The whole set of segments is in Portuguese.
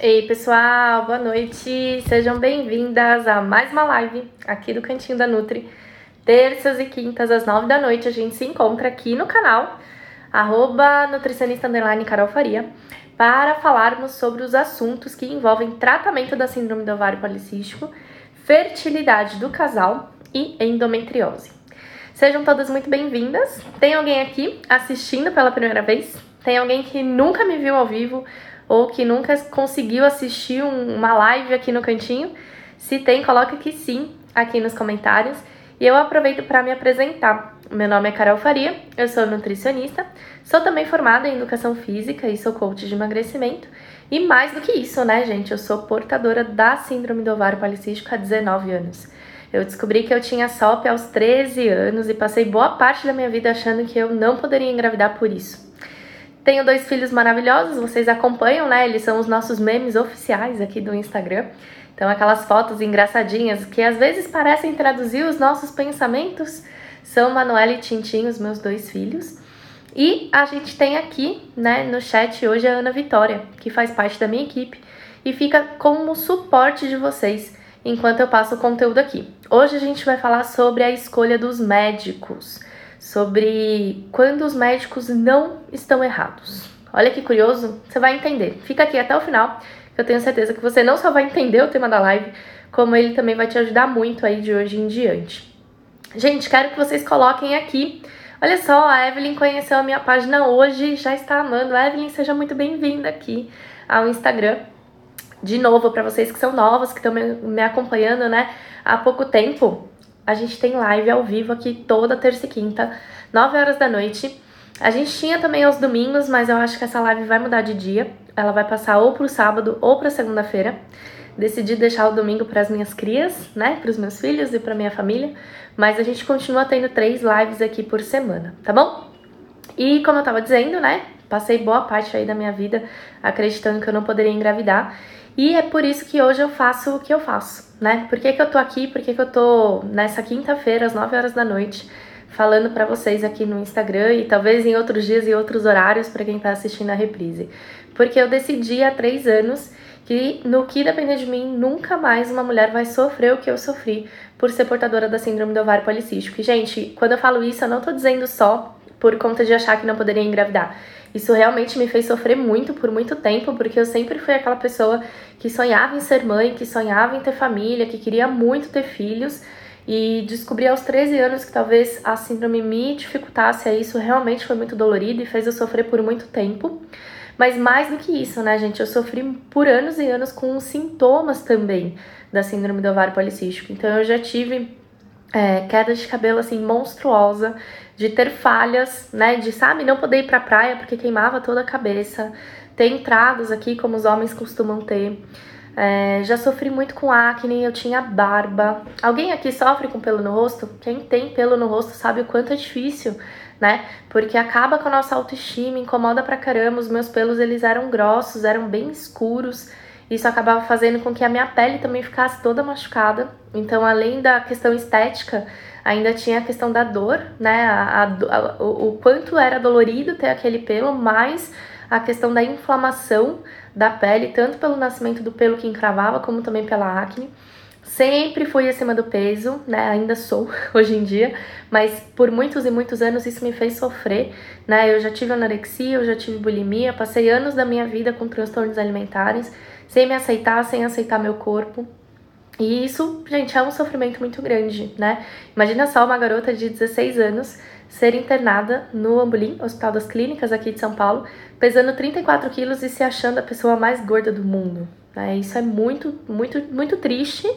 Ei pessoal, boa noite, sejam bem-vindas a mais uma live aqui do Cantinho da Nutri. Terças e quintas às 9 da noite a gente se encontra aqui no canal @nutricionista_Carol Faria para falarmos sobre os assuntos que envolvem tratamento da síndrome do ovário policístico, fertilidade do casal e endometriose. Sejam todas muito bem-vindas. Tem alguém aqui assistindo pela primeira vez? Tem alguém que nunca me viu ao vivo ou que nunca conseguiu assistir uma live aqui no Cantinho? Se tem, coloca que sim aqui nos comentários. E eu aproveito para me apresentar. Meu nome é Carol Faria, eu sou nutricionista, sou também formada em Educação Física e sou coach de emagrecimento. E mais do que isso, né, gente, eu sou portadora da síndrome do ovário policístico há 19 anos. Eu descobri que eu tinha SOP aos 13 anos e passei boa parte da minha vida achando que eu não poderia engravidar por isso. Tenho 2 filhos maravilhosos, vocês acompanham, né? Eles são os nossos memes oficiais aqui do Instagram. Então, aquelas fotos engraçadinhas que às vezes parecem traduzir os nossos pensamentos. São Manuela e Tintim, os meus 2 filhos. E a gente tem aqui, né, no chat hoje a Ana Vitória, que faz parte da minha equipe e fica como suporte de vocês enquanto eu passo o conteúdo aqui. Hoje a gente vai falar sobre a escolha dos médicos, sobre quando os médicos não estão errados. Olha que curioso, você vai entender. Fica aqui até o final, que eu tenho certeza que você não só vai entender o tema da live, como ele também vai te ajudar muito aí de hoje em diante. Gente, quero que vocês coloquem aqui. Olha só, a Evelyn conheceu a minha página hoje, já está amando. Evelyn, seja muito bem-vinda aqui ao Instagram. De novo, para vocês que são novos, que estão me acompanhando, né, há pouco tempo, a gente tem live ao vivo aqui toda terça e quinta, 9 horas da noite. A gente tinha também aos domingos, mas eu acho que essa live vai mudar de dia. Ela vai passar ou pro sábado ou pra segunda-feira. Decidi deixar o domingo para as minhas crias, né, para os meus filhos e para minha família. Mas a gente continua tendo 3 lives aqui por semana, tá bom? E como eu tava dizendo, né, passei boa parte aí da minha vida acreditando que eu não poderia engravidar. E é por isso que hoje eu faço o que eu faço, né? Por que eu tô aqui? Por que eu tô nessa quinta-feira, às 9 horas da noite, falando pra vocês aqui no Instagram e talvez em outros dias e outros horários pra quem tá assistindo a reprise? Porque eu decidi há 3 anos que, no que depender de mim, nunca mais uma mulher vai sofrer o que eu sofri por ser portadora da síndrome do ovário policístico. E, gente, quando eu falo isso, eu não tô dizendo só por conta de achar que não poderia engravidar. Isso realmente me fez sofrer muito por muito tempo, porque eu sempre fui aquela pessoa que sonhava em ser mãe, que sonhava em ter família, que queria muito ter filhos, e descobri aos 13 anos que talvez a síndrome me dificultasse a isso. Realmente foi muito dolorido e fez eu sofrer por muito tempo. Mas mais do que isso, né, gente, eu sofri por anos e anos com os sintomas também da síndrome do ovário policístico. Então eu já tive queda de cabelo assim monstruosa, de ter falhas, né, de, sabe, não poder ir pra praia porque queimava toda a cabeça, ter entradas aqui como os homens costumam ter. Já sofri muito com acne, eu tinha barba. Alguém aqui sofre com pelo no rosto? Quem tem pelo no rosto sabe o quanto é difícil, né? Porque acaba com a nossa autoestima, incomoda pra caramba. Os meus pelos, eles eram grossos, eram bem escuros. Isso acabava fazendo com que a minha pele também ficasse toda machucada. Então, além da questão estética, ainda tinha a questão da dor, né? O quanto era dolorido ter aquele pelo, mais a questão da inflamação da pele, tanto pelo nascimento do pelo que encravava, como também pela acne. Sempre fui acima do peso, né? Ainda sou hoje em dia, mas por muitos e muitos anos isso me fez sofrer, né? Eu já tive anorexia, eu já tive bulimia, passei anos da minha vida com transtornos alimentares, sem me aceitar, sem aceitar meu corpo. E isso, gente, é um sofrimento muito grande, né? Imagina só uma garota de 16 anos ser internada no Ambulim, Hospital das Clínicas aqui de São Paulo, pesando 34 quilos e se achando a pessoa mais gorda do mundo, né? Isso é muito, muito, muito triste.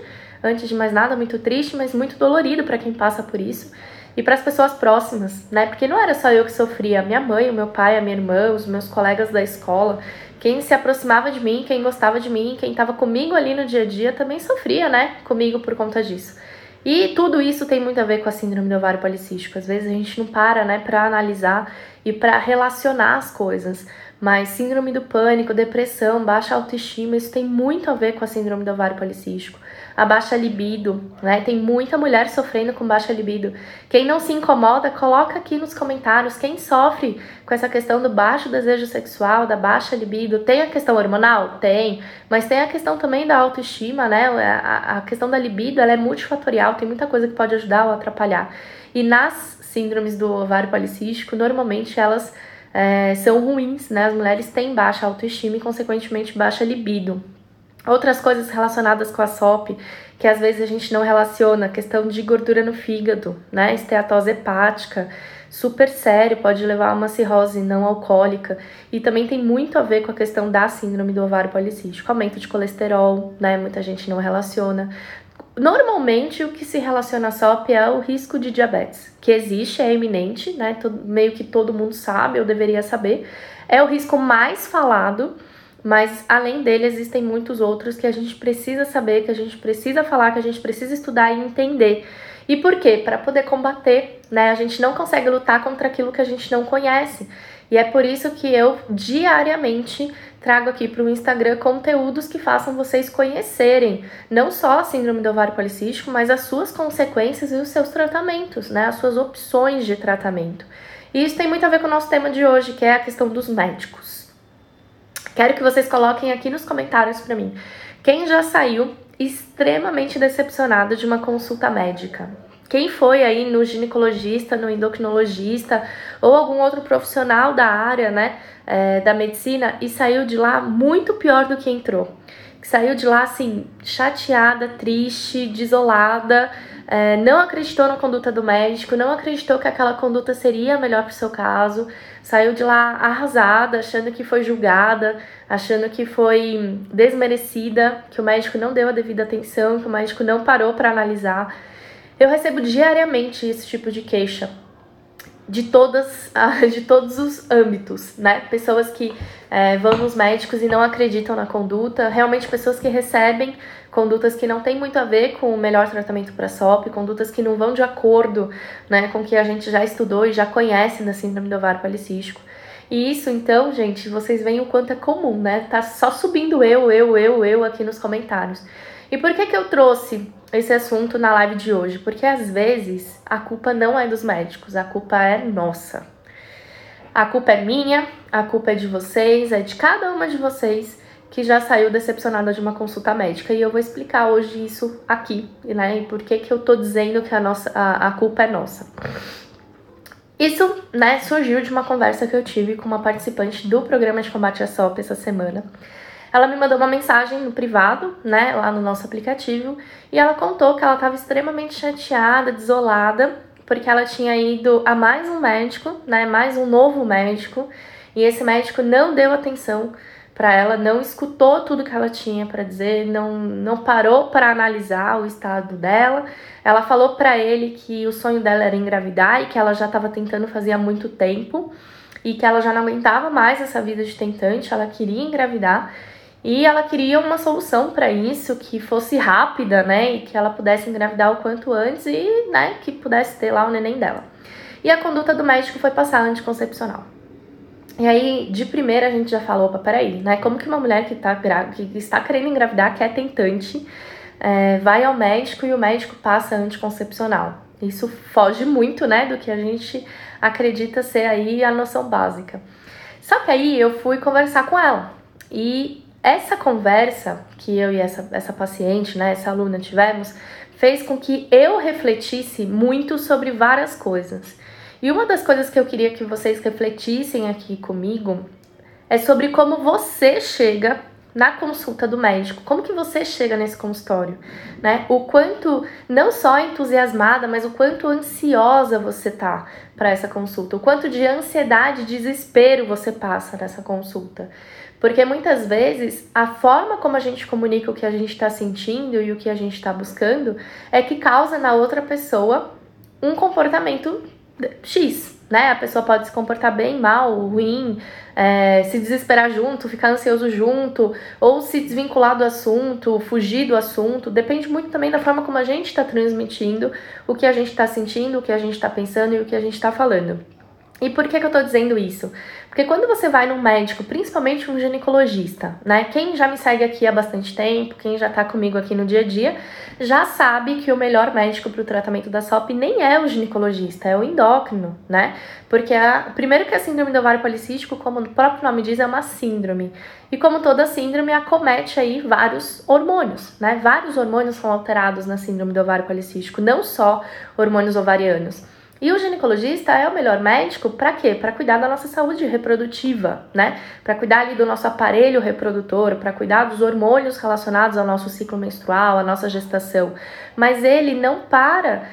Antes de mais nada, muito triste, mas muito dolorido para quem passa por isso. E para as pessoas próximas, né? Porque não era só eu que sofria, minha mãe, o meu pai, a minha irmã, os meus colegas da escola, quem se aproximava de mim, quem gostava de mim, quem estava comigo ali no dia a dia também sofria, né? Comigo por conta disso. E tudo isso tem muito a ver com a síndrome do ovário policístico. Às vezes a gente não para, né, para analisar e para relacionar as coisas. mas síndrome do pânico, depressão, baixa autoestima, isso tem muito a ver com a síndrome do ovário policístico. A baixa libido, né? Tem muita mulher sofrendo com baixa libido. Quem não se incomoda, coloca aqui nos comentários quem sofre com essa questão do baixo desejo sexual, da baixa libido. Tem a questão hormonal? Tem, mas tem a questão também da autoestima, né? A questão da libido, ela é multifatorial, tem muita coisa que pode ajudar ou atrapalhar. E nas síndromes do ovário policístico, normalmente elas são ruins, né? As mulheres têm baixa autoestima e, consequentemente, baixa libido. Outras coisas relacionadas com a SOP, que às vezes a gente não relaciona, questão de gordura no fígado, né? Esteatose hepática, super sério, pode levar a uma cirrose não alcoólica. E também tem muito a ver com a questão da síndrome do ovário policístico, aumento de colesterol, né? Muita gente não relaciona. Normalmente, o que se relaciona à SOP é o risco de diabetes, que existe, é iminente, né? Meio que todo mundo sabe, eu deveria saber. É o risco mais falado, mas além dele existem muitos outros que a gente precisa saber, que a gente precisa falar, que a gente precisa estudar e entender. E por quê? Para poder combater, né? A gente não consegue lutar contra aquilo que a gente não conhece. E é por isso que eu diariamente trago aqui para o Instagram conteúdos que façam vocês conhecerem não só a síndrome do ovário policístico, mas as suas consequências e os seus tratamentos, né? As suas opções de tratamento. E isso tem muito a ver com o nosso tema de hoje, que é a questão dos médicos. Quero que vocês coloquem aqui nos comentários para mim quem já saiu extremamente decepcionado de uma consulta médica. Quem foi aí no ginecologista, no endocrinologista ou algum outro profissional da área, né, da medicina e saiu de lá muito pior do que entrou. Que saiu de lá, assim, chateada, triste, desolada, não acreditou na conduta do médico, não acreditou que aquela conduta seria melhor para o seu caso, saiu de lá arrasada, achando que foi julgada, achando que foi desmerecida, que o médico não deu a devida atenção, que o médico não parou para analisar. Eu recebo diariamente esse tipo de queixa de todos os âmbitos, né? Pessoas que vão nos médicos e não acreditam na conduta, realmente pessoas que recebem condutas que não tem muito a ver com o melhor tratamento para SOP, condutas que não vão de acordo, né, com o que a gente já estudou e já conhece da síndrome do ovário policístico. E isso, então, gente, vocês veem o quanto é comum, né? Tá só subindo eu aqui nos comentários. E por que eu trouxe esse assunto na live de hoje? Porque às vezes a culpa não é dos médicos, a culpa é nossa. A culpa é minha, a culpa é de vocês, é de cada uma de vocês que já saiu decepcionada de uma consulta médica. E eu vou explicar hoje isso aqui, né? E por que eu tô dizendo que a culpa é nossa. Isso, né, surgiu de uma conversa que eu tive com uma participante do programa de combate à SOP essa semana. Ela me mandou uma mensagem no privado, né, lá no nosso aplicativo, e ela contou que ela estava extremamente chateada, desolada, porque ela tinha ido a mais um médico, né, mais um novo médico, e esse médico não deu atenção para ela, não escutou tudo que ela tinha para dizer, não parou para analisar o estado dela. Ela falou para ele que o sonho dela era engravidar e que ela já estava tentando fazer há muito tempo e que ela já não aguentava mais essa vida de tentante, ela queria engravidar. E ela queria uma solução para isso, que fosse rápida, né, e que ela pudesse engravidar o quanto antes e, né, que pudesse ter lá o neném dela. E a conduta do médico foi passar anticoncepcional. E aí, de primeira, a gente já falou, opa, peraí, né, como que uma mulher que está querendo engravidar, que é tentante, vai ao médico e o médico passa anticoncepcional? Isso foge muito, né, do que a gente acredita ser aí a noção básica. Só que aí eu fui conversar com ela e essa conversa que eu e essa paciente, né, essa aluna tivemos, fez com que eu refletisse muito sobre várias coisas. E uma das coisas que eu queria que vocês refletissem aqui comigo é sobre como você chega na consulta do médico, como que você chega nesse consultório, né? O quanto, não só entusiasmada, mas o quanto ansiosa você tá para essa consulta, o quanto de ansiedade e desespero você passa nessa consulta. Porque muitas vezes a forma como a gente comunica o que a gente está sentindo e o que a gente está buscando é que causa na outra pessoa um comportamento X, né? A pessoa pode se comportar bem, mal, ruim, se desesperar junto, ficar ansioso junto, ou se desvincular do assunto, fugir do assunto. Depende muito também da forma como a gente está transmitindo o que a gente está sentindo, o que a gente está pensando e o que a gente está falando. E por que eu tô dizendo isso? Porque quando você vai num médico, principalmente um ginecologista, né? Quem já me segue aqui há bastante tempo, quem já tá comigo aqui no dia a dia, já sabe que o melhor médico para o tratamento da SOP nem é o ginecologista, é o endócrino, né? Porque primeiro que a síndrome do ovário policístico, como o próprio nome diz, é uma síndrome. E como toda síndrome, acomete aí vários hormônios, né? Vários hormônios são alterados na síndrome do ovário policístico, não só hormônios ovarianos. E o ginecologista é o melhor médico para quê? Para cuidar da nossa saúde reprodutiva, né? Para cuidar ali do nosso aparelho reprodutor, para cuidar dos hormônios relacionados ao nosso ciclo menstrual, à nossa gestação. Mas ele não para,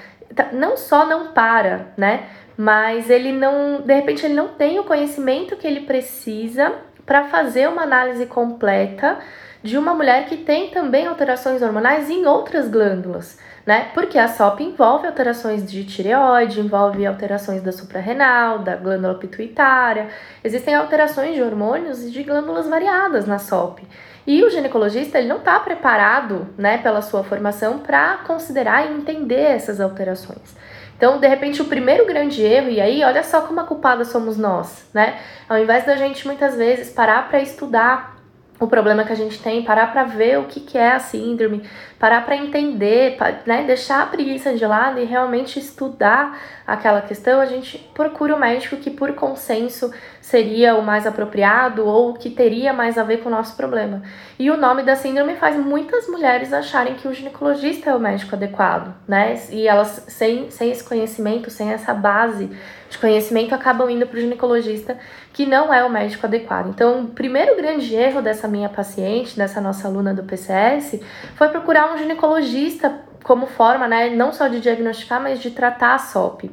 não só não para, né? Mas ele não, de repente ele não tem o conhecimento que ele precisa para fazer uma análise completa de uma mulher que tem também alterações hormonais em outras glândulas, né? Porque a SOP envolve alterações de tireoide, envolve alterações da suprarrenal, da glândula pituitária. Existem alterações de hormônios e de glândulas variadas na SOP. E o ginecologista, ele não está preparado, né, pela sua formação para considerar e entender essas alterações. Então, de repente, o primeiro grande erro, e aí olha só como a culpada somos nós, né? Ao invés da gente muitas vezes parar para estudar o problema que a gente tem, parar para ver o que é a síndrome, parar para entender, né, deixar a preguiça de lado e realmente estudar aquela questão, a gente procura o médico que por consenso seria o mais apropriado ou que teria mais a ver com o nosso problema. E o nome da síndrome faz muitas mulheres acharem que o ginecologista é o médico adequado, né? E elas, sem esse conhecimento, sem essa base de conhecimento, acabam indo para o ginecologista, que não é o médico adequado. Então, o primeiro grande erro dessa minha paciente, dessa nossa aluna do PCS, foi procurar um ginecologista como forma, né, não só de diagnosticar, mas de tratar a SOP.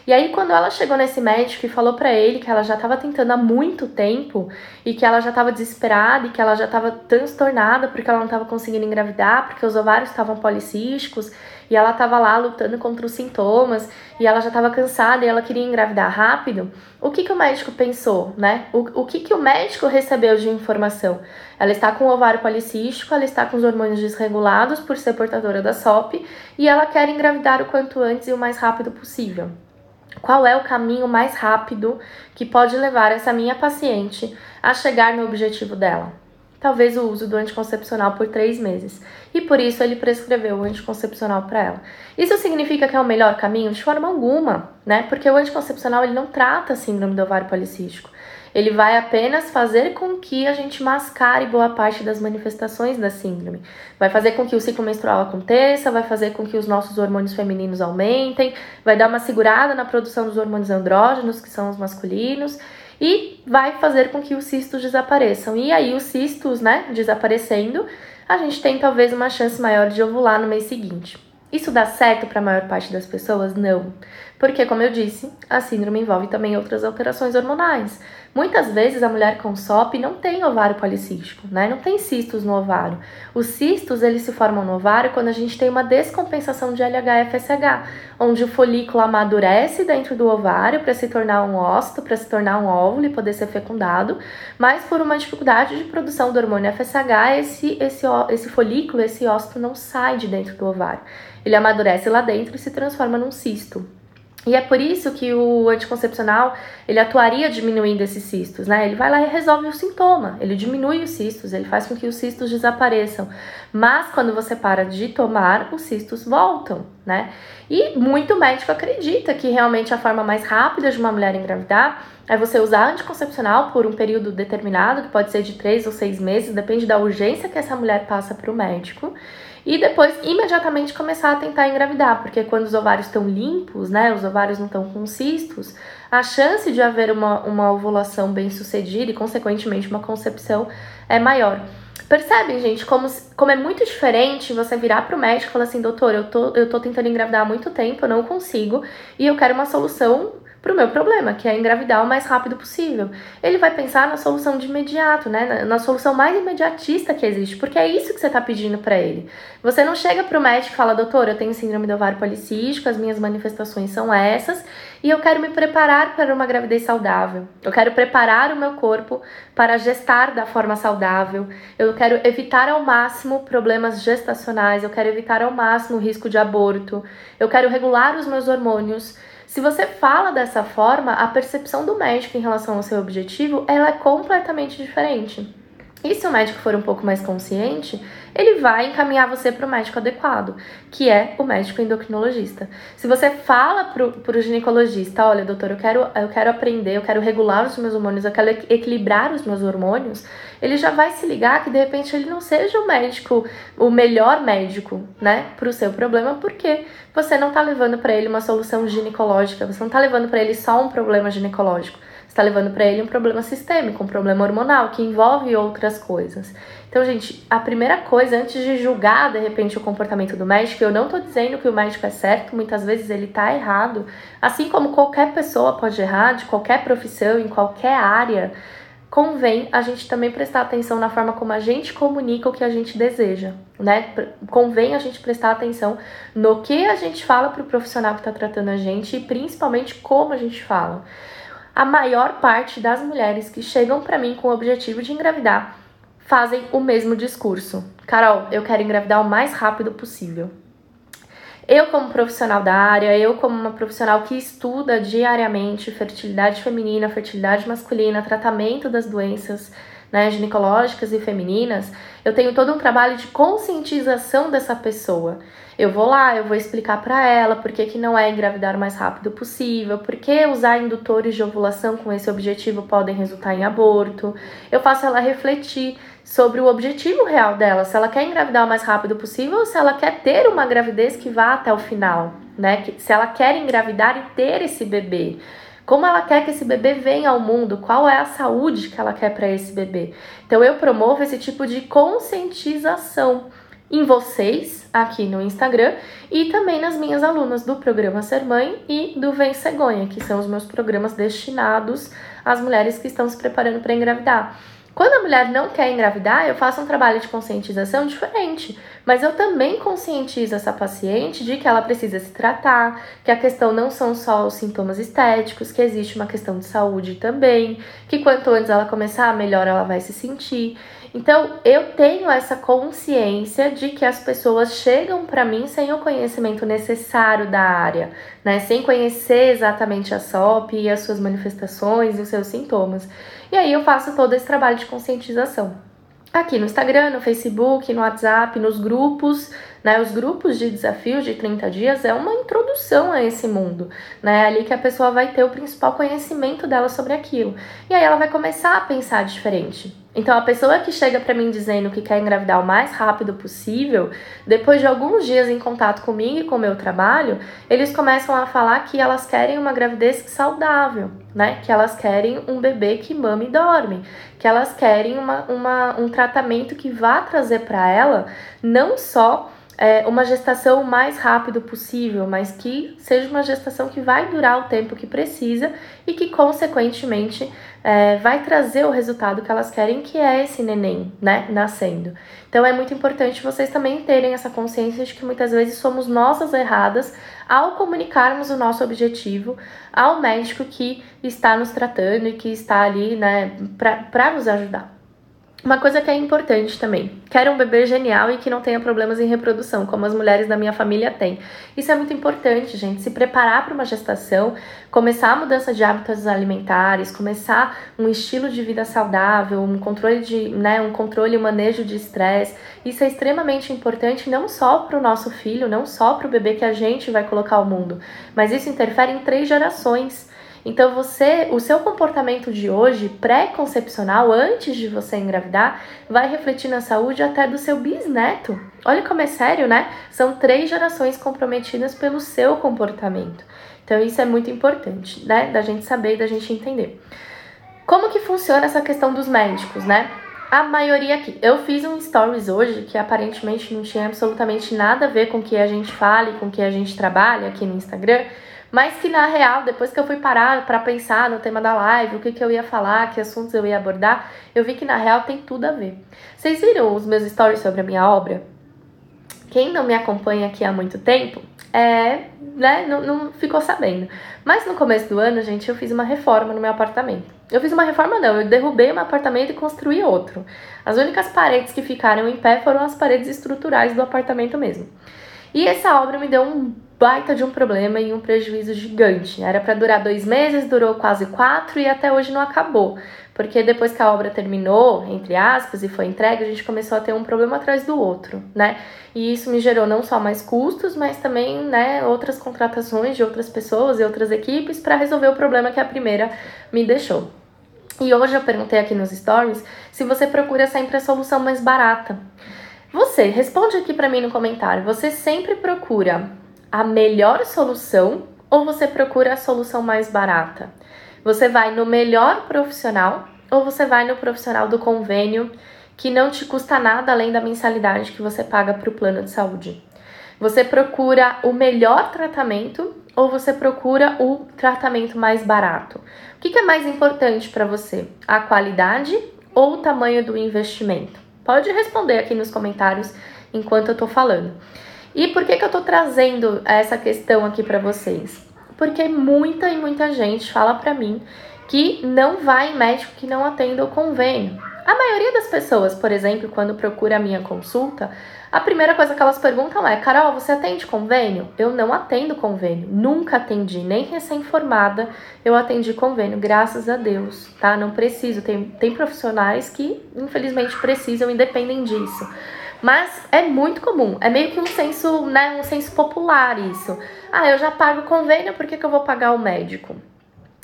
E aí, quando ela chegou nesse médico e falou pra ele que ela já estava tentando há muito tempo e que ela já estava desesperada e que ela já estava transtornada porque ela não estava conseguindo engravidar, porque os ovários estavam policísticos e ela estava lá lutando contra os sintomas e ela já estava cansada e ela queria engravidar rápido, o que o médico pensou, né? O que o médico recebeu de informação? Ela está com o ovário policístico, ela está com os hormônios desregulados por ser portadora da SOP e ela quer engravidar o quanto antes e o mais rápido possível. Qual é o caminho mais rápido que pode levar essa minha paciente a chegar no objetivo dela? Talvez o uso do anticoncepcional por 3 meses. E por isso ele prescreveu o anticoncepcional para ela. Isso significa que é o melhor caminho? De forma alguma, né? Porque o anticoncepcional ele não trata a síndrome do ovário policístico. Ele vai apenas fazer com que a gente mascare boa parte das manifestações da síndrome. Vai fazer com que o ciclo menstrual aconteça, vai fazer com que os nossos hormônios femininos aumentem, vai dar uma segurada na produção dos hormônios andrógenos, que são os masculinos, e vai fazer com que os cistos desapareçam. E aí os cistos, né, desaparecendo, a gente tem talvez uma chance maior de ovular no mês seguinte. Isso dá certo para a maior parte das pessoas? Não. Porque, como eu disse, a síndrome envolve também outras alterações hormonais. Muitas vezes a mulher com SOP não tem ovário policístico, né? Não tem cistos no ovário. Os cistos, eles se formam no ovário quando a gente tem uma descompensação de LH-FSH, onde o folículo amadurece dentro do ovário para se tornar um ócito, para se tornar um óvulo e poder ser fecundado, mas por uma dificuldade de produção do hormônio FSH, esse folículo, esse ócito não sai de dentro do ovário. Ele amadurece lá dentro e se transforma num cisto. E é por isso que o anticoncepcional, ele atuaria diminuindo esses cistos, né? Ele vai lá e resolve o sintoma, ele diminui os cistos, ele faz com que os cistos desapareçam. Mas quando você para de tomar, os cistos voltam, né? E muito médico acredita que realmente a forma mais rápida de uma mulher engravidar é você usar anticoncepcional por um período determinado, que pode ser de 3 ou 6 meses, depende da urgência que essa mulher passa para o médico. E depois, imediatamente, começar a tentar engravidar, porque quando os ovários estão limpos, né, os ovários não estão com cistos, a chance de haver uma ovulação bem sucedida e, consequentemente, uma concepção é maior. Percebem, gente, como é muito diferente você virar pro médico e falar assim, doutor, eu tô tentando engravidar há muito tempo, eu não consigo, e eu quero uma solução pro meu problema, que é engravidar o mais rápido possível. Ele vai pensar na solução de imediato, né? Na solução mais imediatista que existe, porque é isso que você tá pedindo pra ele. Você não chega pro médico e fala, doutor, eu tenho síndrome do ovário policístico, as minhas manifestações são essas, e eu quero me preparar para uma gravidez saudável. Eu quero preparar o meu corpo para gestar da forma saudável. Eu quero evitar ao máximo problemas gestacionais, eu quero evitar ao máximo o risco de aborto. Eu quero regular os meus hormônios. Se você fala dessa forma, a percepção do médico em relação ao seu objetivo, ela é completamente diferente. E se o médico for um pouco mais consciente, ele vai encaminhar você para o médico adequado, que é o médico endocrinologista. Se você fala para o ginecologista, olha, doutor, eu quero aprender, eu quero regular os meus hormônios, eu quero equilibrar os meus hormônios, ele já vai se ligar que de repente ele não seja o médico, o melhor médico, né, para o seu problema, porque você não está levando para ele uma solução ginecológica, você não está levando para ele só um problema ginecológico. Está levando para ele um problema sistêmico, um problema hormonal, que envolve outras coisas. Então, gente, a primeira coisa, antes de julgar, de repente, o comportamento do médico, eu não estou dizendo que o médico é certo, muitas vezes ele está errado. Assim como qualquer pessoa pode errar, de qualquer profissão, em qualquer área, convém a gente também prestar atenção na forma como a gente comunica o que a gente deseja, né? Convém a gente prestar atenção no que a gente fala para o profissional que está tratando a gente e principalmente como a gente fala. A maior parte das mulheres que chegam para mim com o objetivo de engravidar fazem o mesmo discurso. Carol, eu quero engravidar o mais rápido possível. Eu, como profissional da área, eu como uma profissional que estuda diariamente fertilidade feminina, fertilidade masculina, tratamento das doenças, né, ginecológicas e femininas, eu tenho todo um trabalho de conscientização dessa pessoa. Eu vou lá, eu vou explicar para ela por que não é engravidar o mais rápido possível, por que usar indutores de ovulação com esse objetivo podem resultar em aborto. Eu faço ela refletir sobre o objetivo real dela, se ela quer engravidar o mais rápido possível ou se ela quer ter uma gravidez que vá até o final, né? Se ela quer engravidar e ter esse bebê. Como ela quer que esse bebê venha ao mundo, qual é a saúde que ela quer para esse bebê. Então eu promovo esse tipo de conscientização em vocês, aqui no Instagram, e também nas minhas alunas do programa Ser Mãe e do Vem Cegonha, que são os meus programas destinados às mulheres que estão se preparando para engravidar. Quando a mulher não quer engravidar, eu faço um trabalho de conscientização diferente, mas eu também conscientizo essa paciente de que ela precisa se tratar, que a questão não são só os sintomas estéticos, que existe uma questão de saúde também, que quanto antes ela começar, melhor ela vai se sentir. Então, eu tenho essa consciência de que as pessoas chegam para mim sem o conhecimento necessário da área, né? Sem conhecer exatamente a SOP e as suas manifestações e os seus sintomas. E aí eu faço todo esse trabalho de conscientização. Aqui no Instagram, no Facebook, no WhatsApp, nos grupos, né? Os grupos de desafios de 30 dias é uma introdução a esse mundo, né? É ali que a pessoa vai ter o principal conhecimento dela sobre aquilo. E aí ela vai começar a pensar diferente. Então, a pessoa que chega pra mim dizendo que quer engravidar o mais rápido possível, depois de alguns dias em contato comigo e com o meu trabalho, eles começam a falar que elas querem uma gravidez saudável, né? Que elas querem um bebê que mama e dorme, que elas querem um tratamento que vá trazer para ela não só uma gestação o mais rápido possível, mas que seja uma gestação que vai durar o tempo que precisa e que, consequentemente, vai trazer o resultado que elas querem, que é esse neném, né, nascendo. Então, é muito importante vocês também terem essa consciência de que muitas vezes somos nós as erradas ao comunicarmos o nosso objetivo ao médico que está nos tratando e que está ali, né, para nos ajudar. Uma coisa que é importante também, quero um bebê genial e que não tenha problemas em reprodução, como as mulheres da minha família têm. Isso é muito importante, gente, se preparar para uma gestação, começar a mudança de hábitos alimentares, começar um estilo de vida saudável, um controle e manejo de estresse. Isso é extremamente importante não só para o nosso filho, não só para o bebê que a gente vai colocar ao mundo, mas isso interfere em 3 gerações. Então o seu comportamento de hoje, pré-concepcional, antes de você engravidar, vai refletir na saúde até do seu bisneto. Olha como é sério, né? São 3 gerações comprometidas pelo seu comportamento. Então isso é muito importante, né? Da gente saber e da gente entender. Como que funciona essa questão dos médicos, né? A maioria aqui. Eu fiz um stories hoje que aparentemente não tinha absolutamente nada a ver com o que a gente fala e com o que a gente trabalha aqui no Instagram, mas que na real, depois que eu fui parar para pensar no tema da live, o que eu ia falar, que assuntos eu ia abordar, eu vi que na real tem tudo a ver. Vocês viram os meus stories sobre a minha obra? Quem não me acompanha aqui há muito tempo, não ficou sabendo. Mas no começo do ano, gente, eu fiz uma reforma no meu apartamento. Eu fiz uma reforma não, eu derrubei o meu apartamento e construí outro. As únicas paredes que ficaram em pé foram as paredes estruturais do apartamento mesmo. E essa obra me deu um baita de um problema e um prejuízo gigante. Era para durar 2 meses, durou quase 4 e até hoje não acabou. Porque depois que a obra terminou, entre aspas, e foi entregue, a gente começou a ter um problema atrás do outro, né? E isso me gerou não só mais custos, mas também, né, outras contratações de outras pessoas e outras equipes para resolver o problema que a primeira me deixou. E hoje eu perguntei aqui nos stories se você procura sempre a solução mais barata. Você, responde aqui para mim no comentário, você sempre procura a melhor solução ou você procura a solução mais barata? Você vai no melhor profissional ou você vai no profissional do convênio que não te custa nada além da mensalidade que você paga para o plano de saúde? Você procura o melhor tratamento ou você procura o tratamento mais barato? O que é mais importante para você? A qualidade ou o tamanho do investimento? Pode responder aqui nos comentários enquanto eu tô falando. E por que eu tô trazendo essa questão aqui para vocês? Porque muita gente fala para mim que não vai em médico que não atenda o convênio. A maioria das pessoas, por exemplo, quando procura a minha consulta, a primeira coisa que elas perguntam é: Carol, você atende convênio? Eu não atendo convênio, nunca atendi, nem recém-formada eu atendi convênio, graças a Deus, tá? Não preciso, tem profissionais que infelizmente precisam e dependem disso. Mas é muito comum, é meio que um senso, né, um senso popular isso. Ah, eu já pago convênio, por que eu vou pagar o médico?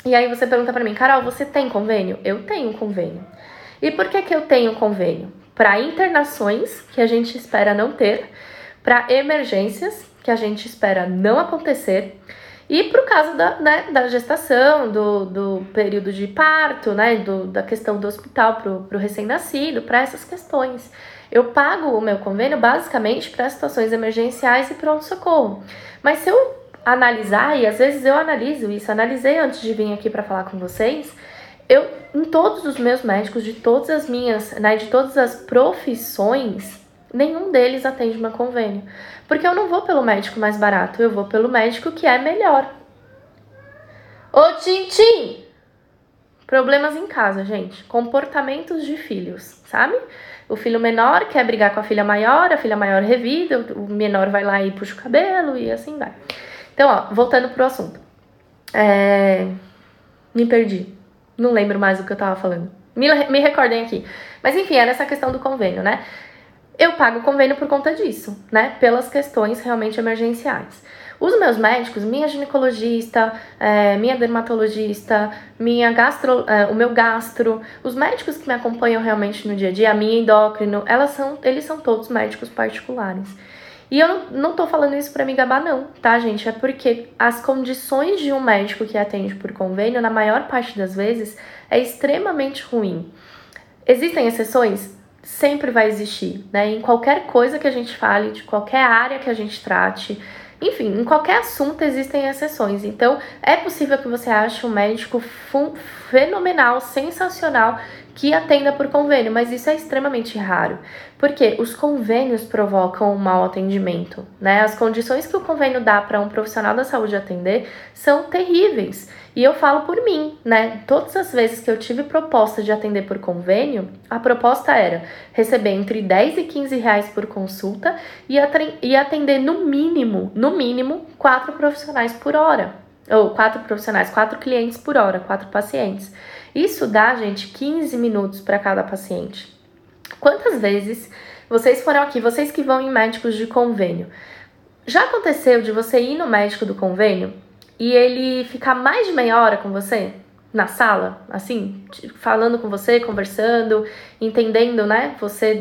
E aí você pergunta pra mim: Carol, você tem convênio? Eu tenho convênio. E por que eu tenho convênio? Para internações, que a gente espera não ter, para emergências, que a gente espera não acontecer, e para o caso da gestação, do período de parto, né, da questão do hospital para o recém-nascido, para essas questões. Eu pago o meu convênio basicamente para situações emergenciais e pronto-socorro. Mas se eu analisar, e às vezes eu analiso isso, analisei antes de vir aqui para falar com vocês, em todos os meus médicos, de todas as minhas, né, de todas as profissões, nenhum deles atende meu convênio. Porque eu não vou pelo médico mais barato, eu vou pelo médico que é melhor. Ô, Tintim! Problemas em casa, gente. Comportamentos de filhos, sabe? O filho menor quer brigar com a filha maior revida, o menor vai lá e puxa o cabelo e assim vai. Então, ó, voltando pro assunto. Me perdi. Não lembro mais o que eu tava falando. Me recordem aqui. Mas enfim, era essa questão do convênio, né? Eu pago o convênio por conta disso, né? Pelas questões realmente emergenciais. Os meus médicos, minha ginecologista, minha dermatologista, o meu gastro, os médicos que me acompanham realmente no dia a dia, a minha endócrino, eles são todos médicos particulares. E eu não tô falando isso pra me gabar não, tá, gente? É porque as condições de um médico que atende por convênio, na maior parte das vezes, é extremamente ruim. Existem exceções? Sempre vai existir, né? Em qualquer coisa que a gente fale, de qualquer área que a gente trate, enfim, em qualquer assunto existem exceções. Então, é possível que você ache um médico fenomenal, sensacional, que atenda por convênio, mas isso é extremamente raro, porque os convênios provocam um mau atendimento, né? As condições que o convênio dá para um profissional da saúde atender são terríveis. E eu falo por mim, né? Todas as vezes que eu tive proposta de atender por convênio, a proposta era receber entre 10 e 15 reais por consulta e atender no mínimo, 4 profissionais por hora. Ou 4 clientes por hora, 4 pacientes. Isso dá, gente, 15 minutos para cada paciente. Quantas vezes vocês foram aqui, vocês que vão em médicos de convênio, já aconteceu de você ir no médico do convênio e ele ficar mais de meia hora com você na sala, assim, falando com você, conversando, entendendo, né, você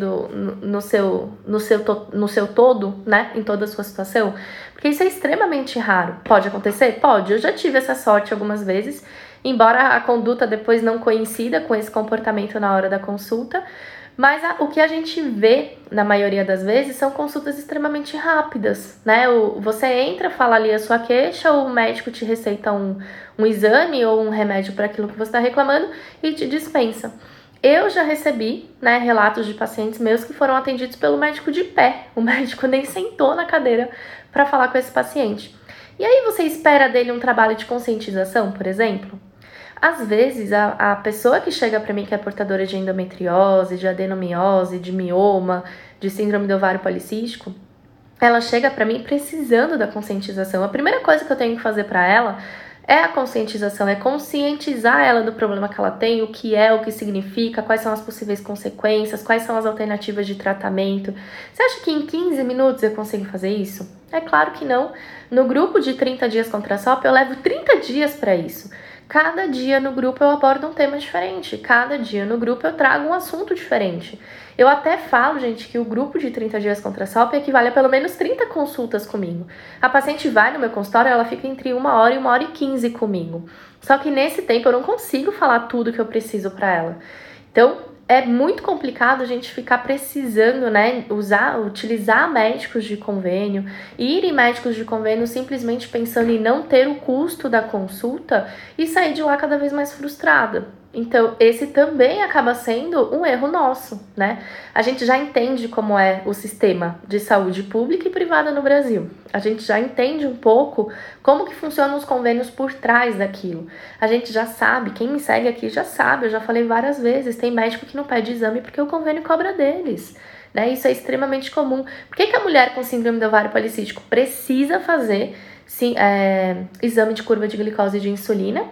no seu todo, né, em toda a sua situação? Porque isso é extremamente raro. Pode acontecer? Pode. Eu já tive essa sorte algumas vezes, embora a conduta depois não coincida com esse comportamento na hora da consulta, mas o que a gente vê, na maioria das vezes, são consultas extremamente rápidas, né? Você entra, fala ali a sua queixa, o médico te receita um exame ou um remédio para aquilo que você está reclamando e te dispensa. Eu já recebi, né, relatos de pacientes meus que foram atendidos pelo médico de pé. O médico nem sentou na cadeira para falar com esse paciente. E aí você espera dele um trabalho de conscientização, por exemplo? Às vezes, a pessoa que chega para mim que é portadora de endometriose, de adenomiose, de mioma, de síndrome do ovário policístico, ela chega pra mim precisando da conscientização. A primeira coisa que eu tenho que fazer pra ela é a conscientização, é conscientizar ela do problema que ela tem, o que significa, quais são as possíveis consequências, quais são as alternativas de tratamento. Você acha que em 15 minutos eu consigo fazer isso? É claro que não. No grupo de 30 dias contra a SOP, eu levo 30 dias para isso. Cada dia no grupo eu abordo um tema diferente. Cada dia no grupo eu trago um assunto diferente. Eu até falo, gente, que o grupo de 30 dias contra a SOP equivale a pelo menos 30 consultas comigo. A paciente vai no meu consultório, ela fica entre 1 hora e 1 hora e 15 comigo. Só que nesse tempo eu não consigo falar tudo que eu preciso para ela. Então, é muito complicado a gente ficar precisando, né, utilizar médicos de convênio, ir em médicos de convênio simplesmente pensando em não ter o custo da consulta e sair de lá cada vez mais frustrada. Então, esse também acaba sendo um erro nosso, né? A gente já entende como é o sistema de saúde pública e privada no Brasil. A gente já entende um pouco como que funcionam os convênios por trás daquilo. A gente já sabe, quem me segue aqui já sabe, eu já falei várias vezes, tem médico que não pede exame porque o convênio cobra deles, né? Isso é extremamente comum. Por que a mulher com síndrome do ovário policístico precisa fazer exame de curva de glicose e de insulina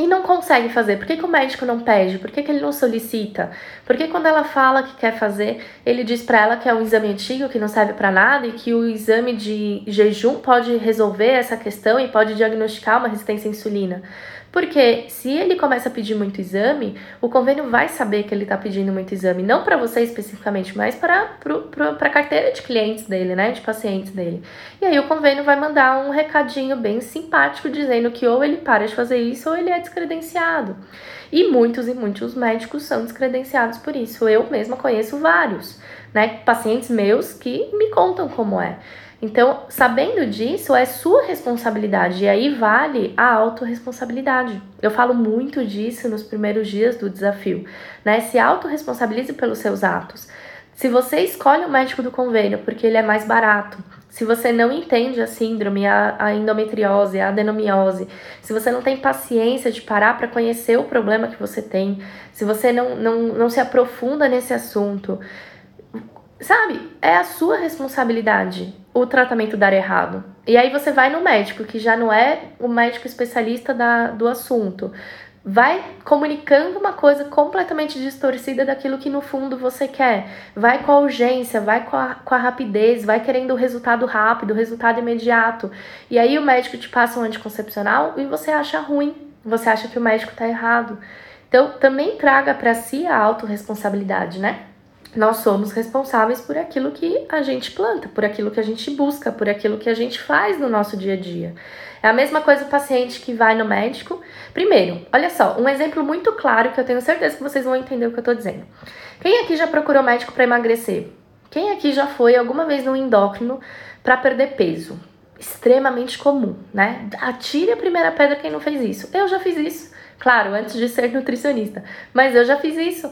e não consegue fazer? Por que o médico não pede? Por que ele não solicita? Por que quando ela fala que quer fazer, ele diz para ela que é um exame antigo, que não serve para nada e que o exame de jejum pode resolver essa questão e pode diagnosticar uma resistência à insulina? Porque se ele começa a pedir muito exame, o convênio vai saber que ele está pedindo muito exame, não para você especificamente, mas para a carteira de clientes dele, né, de pacientes dele. E aí o convênio vai mandar um recadinho bem simpático dizendo que ou ele para de fazer isso ou ele é descredenciado. E muitos médicos são descredenciados por isso. Eu mesma conheço vários, né, pacientes meus que me contam como é. Então, sabendo disso, é sua responsabilidade, e aí vale a autorresponsabilidade. Eu falo muito disso nos primeiros dias do desafio, né? Se autorresponsabilize pelos seus atos. Se você escolhe o médico do convênio porque ele é mais barato, se você não entende a síndrome, a endometriose, a adenomiose, se você não tem paciência de parar para conhecer o problema que você tem, se você não se aprofunda nesse assunto, sabe, é a sua responsabilidade o tratamento dar errado. E aí você vai no médico, que já não é o médico especialista do assunto. Vai comunicando uma coisa completamente distorcida daquilo que no fundo você quer. Vai com a urgência, vai com a rapidez, vai querendo o resultado rápido, o resultado imediato. E aí o médico te passa um anticoncepcional e você acha ruim. Você acha que o médico tá errado. Então também traga para si a autorresponsabilidade, né? Nós somos responsáveis por aquilo que a gente planta, por aquilo que a gente busca, por aquilo que a gente faz no nosso dia a dia. É a mesma coisa o paciente que vai no médico. Primeiro, olha só, um exemplo muito claro que eu tenho certeza que vocês vão entender o que eu tô dizendo. Quem aqui já procurou médico para emagrecer? Quem aqui já foi alguma vez no endócrino para perder peso? Extremamente comum, né? Atire a primeira pedra quem não fez isso. Eu já fiz isso, claro, antes de ser nutricionista, mas eu já fiz isso.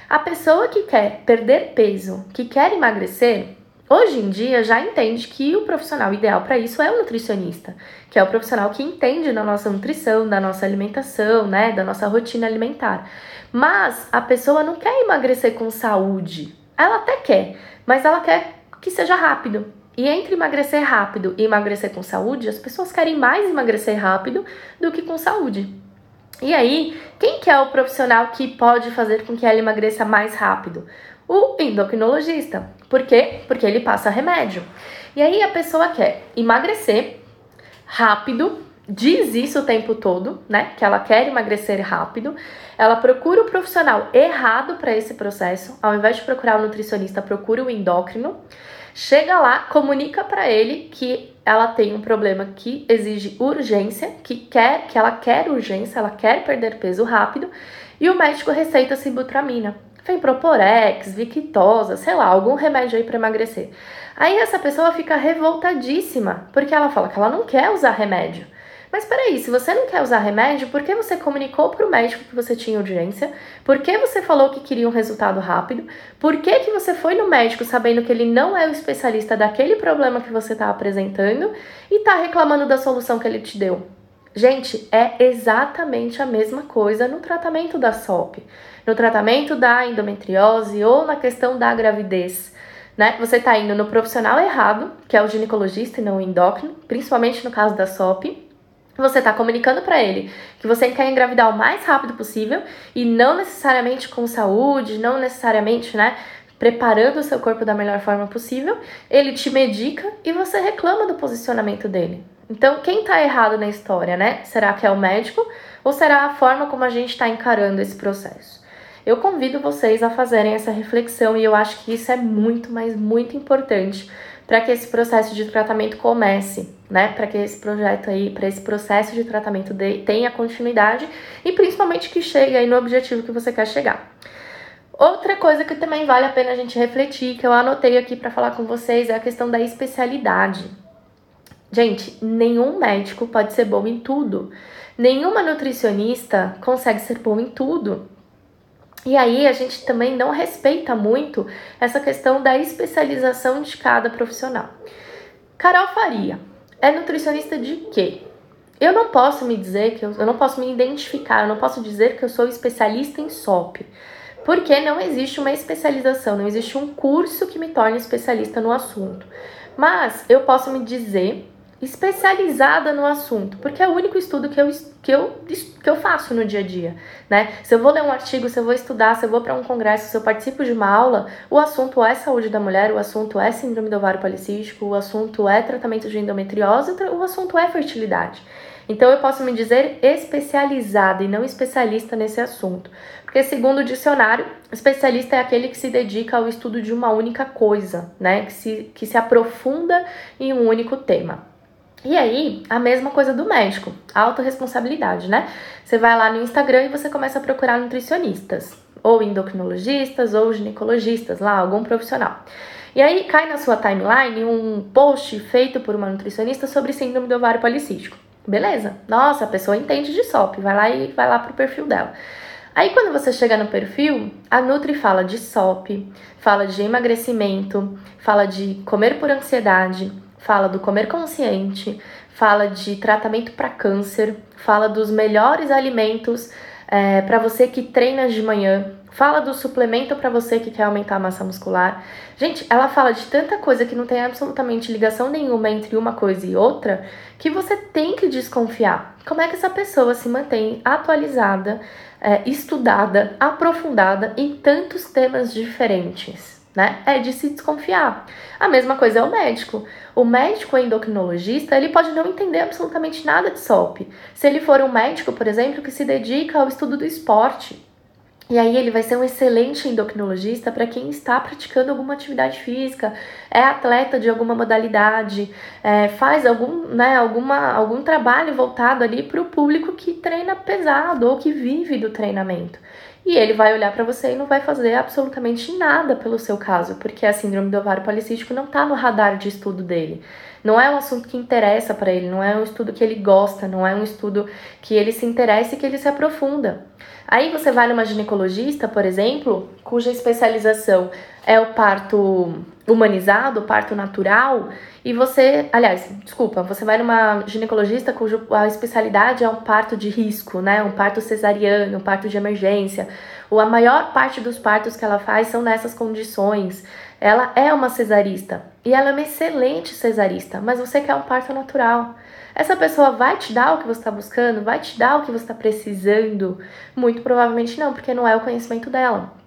A pessoa que quer perder peso, que quer emagrecer, hoje em dia já entende que o profissional ideal para isso é o nutricionista, que é o profissional que entende da nossa nutrição, da nossa alimentação, né, da nossa rotina alimentar. Mas a pessoa não quer emagrecer com saúde. Ela até quer, mas ela quer que seja rápido. E entre emagrecer rápido e emagrecer com saúde, as pessoas querem mais emagrecer rápido do que com saúde. E aí, quem que é o profissional que pode fazer com que ela emagreça mais rápido? O endocrinologista. Por quê? Porque ele passa remédio. E aí a pessoa quer emagrecer rápido, diz isso o tempo todo, né? Que ela quer emagrecer rápido. Ela procura o profissional errado para esse processo. Ao invés de procurar o nutricionista, procura o endócrino. Chega lá, comunica para ele que ela tem um problema que exige urgência, que ela quer urgência, ela quer perder peso rápido, e o médico receita sibutramina, Femproporex, Victoza, sei lá, algum remédio aí para emagrecer. Aí essa pessoa fica revoltadíssima, porque ela fala que ela não quer usar remédio. Mas peraí, se você não quer usar remédio, por que você comunicou para o médico que você tinha urgência? Por que você falou que queria um resultado rápido? Por que você foi no médico sabendo que ele não é o especialista daquele problema que você está apresentando e está reclamando da solução que ele te deu? Gente, é exatamente a mesma coisa no tratamento da SOP, no tratamento da endometriose ou na questão da gravidez. né? Você tá indo no profissional errado, que é o ginecologista e não o endócrino, principalmente no caso da SOP. Você tá comunicando para ele que você quer engravidar o mais rápido possível e não necessariamente com saúde, não necessariamente, né, preparando o seu corpo da melhor forma possível. Ele te medica e você reclama do posicionamento dele. Então, quem tá errado na história, né? Será que é o médico ou será a forma como a gente tá encarando esse processo? Eu convido vocês a fazerem essa reflexão e eu acho que isso é muito, mas muito importante para que esse processo de tratamento comece, né? Para que esse projeto aí, para esse processo de tratamento tenha continuidade e principalmente que chegue aí no objetivo que você quer chegar. Outra coisa que também vale a pena a gente refletir, que eu anotei aqui para falar com vocês, é a questão da especialidade. Gente, nenhum médico pode ser bom em tudo. Nenhuma nutricionista consegue ser bom em tudo. E aí a gente também não respeita muito essa questão da especialização de cada profissional. Carol Faria é nutricionista de quê? Eu não posso me dizer que eu não posso me identificar, eu não posso dizer que eu sou especialista em SOP, porque não existe uma especialização, não existe um curso que me torne especialista no assunto. Mas eu posso me dizer especializada no assunto, porque é o único estudo que eu faço no dia a dia, né? Se eu vou ler um artigo, se eu vou estudar, se eu vou para um congresso, se eu participo de uma aula, o assunto é saúde da mulher, o assunto é síndrome do ovário policístico, o assunto é tratamento de endometriose, o assunto é fertilidade. Então eu posso me dizer especializada e não especialista nesse assunto, porque segundo o dicionário, especialista é aquele que se dedica ao estudo de uma única coisa, né? Que se aprofunda em um único tema. E aí, a mesma coisa do médico, autorresponsabilidade, né? Você vai lá no Instagram e você começa a procurar nutricionistas, ou endocrinologistas, ou ginecologistas, lá, algum profissional. E aí cai na sua timeline um post feito por uma nutricionista sobre síndrome do ovário policístico. Beleza? Nossa, a pessoa entende de SOP, vai lá pro perfil dela. Aí quando você chega no perfil, a Nutri fala de SOP, fala de emagrecimento, fala de comer por ansiedade, fala do comer consciente, fala de tratamento para câncer, fala dos melhores alimentos para você que treina de manhã, fala do suplemento para você que quer aumentar a massa muscular. Gente, ela fala de tanta coisa que não tem absolutamente ligação nenhuma entre uma coisa e outra, que você tem que desconfiar. Como é que essa pessoa se mantém atualizada, estudada, aprofundada em tantos temas diferentes? Né? É de se desconfiar. A mesma coisa é o médico. O médico endocrinologista, ele pode não entender absolutamente nada de SOP. Se ele for um médico, por exemplo, que se dedica ao estudo do esporte, e aí ele vai ser um excelente endocrinologista para quem está praticando alguma atividade física, é atleta de alguma modalidade, faz algum trabalho voltado ali para o público que treina pesado ou que vive do treinamento. E ele vai olhar para você e não vai fazer absolutamente nada pelo seu caso, porque a síndrome do ovário policístico não está no radar de estudo dele. Não é um assunto que interessa para ele, não é um estudo que ele gosta, não é um estudo que ele se interessa e que ele se aprofunda. Aí você vai numa ginecologista, por exemplo, cuja especialização é o parto humanizado, o parto natural, e você vai numa ginecologista cuja a especialidade é um parto de risco, né? Um parto cesariano, um parto de emergência. A maior parte dos partos que ela faz são nessas condições. Ela é uma cesarista e ela é uma excelente cesarista, mas você quer um parto natural. Essa pessoa vai te dar o que você está buscando? Vai te dar o que você está precisando? Muito provavelmente não, porque não é o conhecimento dela.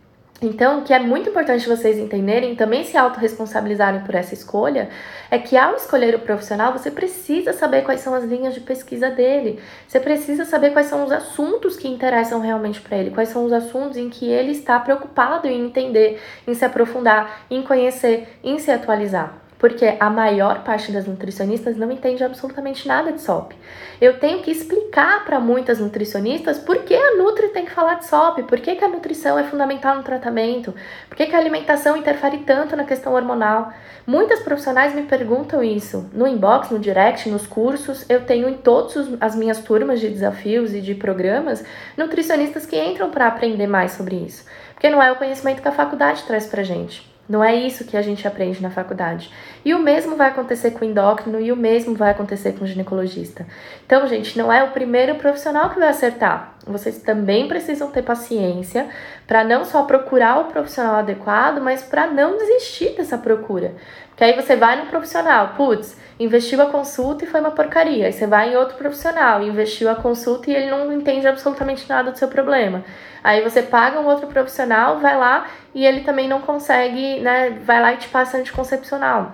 Então, o que é muito importante vocês entenderem, também se autorresponsabilizarem por essa escolha, é que ao escolher o profissional, você precisa saber quais são as linhas de pesquisa dele. Você precisa saber quais são os assuntos que interessam realmente para ele, quais são os assuntos em que ele está preocupado em entender, em se aprofundar, em conhecer, em se atualizar. Porque a maior parte das nutricionistas não entende absolutamente nada de SOP. Eu tenho que explicar para muitas nutricionistas por que a Nutri tem que falar de SOP, por que a nutrição é fundamental no tratamento, por que a alimentação interfere tanto na questão hormonal. Muitas profissionais me perguntam isso no inbox, no direct, nos cursos. Eu tenho em todas as minhas turmas de desafios e de programas nutricionistas que entram para aprender mais sobre isso. Porque não é o conhecimento que a faculdade traz pra gente. Não é isso que a gente aprende na faculdade. E o mesmo vai acontecer com o endócrino e o mesmo vai acontecer com o ginecologista. Então, gente, não é o primeiro profissional que vai acertar. Vocês também precisam ter paciência para não só procurar o profissional adequado, mas para não desistir dessa procura. Porque aí você vai no profissional, putz, investiu a consulta e foi uma porcaria. Aí você vai em outro profissional, investiu a consulta e ele não entende absolutamente nada do seu problema. Aí você paga um outro profissional, vai lá e ele também não consegue, né, vai lá e te passa anticoncepcional.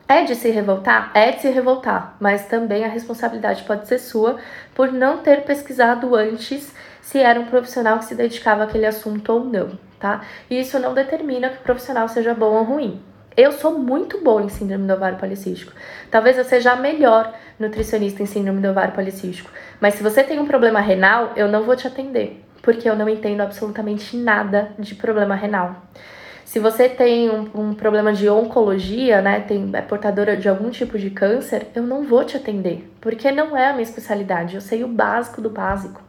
É de se revoltar? É de se revoltar, mas também a responsabilidade pode ser sua por não ter pesquisado antes se era um profissional que se dedicava àquele assunto ou não, tá? E isso não determina que o profissional seja bom ou ruim. Eu sou muito boa em síndrome do ovário policístico. Talvez eu seja a melhor nutricionista em síndrome do ovário policístico. Mas se você tem um problema renal, eu não vou te atender, porque eu não entendo absolutamente nada de problema renal. Se você tem um problema de oncologia, né, é portadora de algum tipo de câncer, eu não vou te atender, porque não é a minha especialidade, eu sei o básico do básico.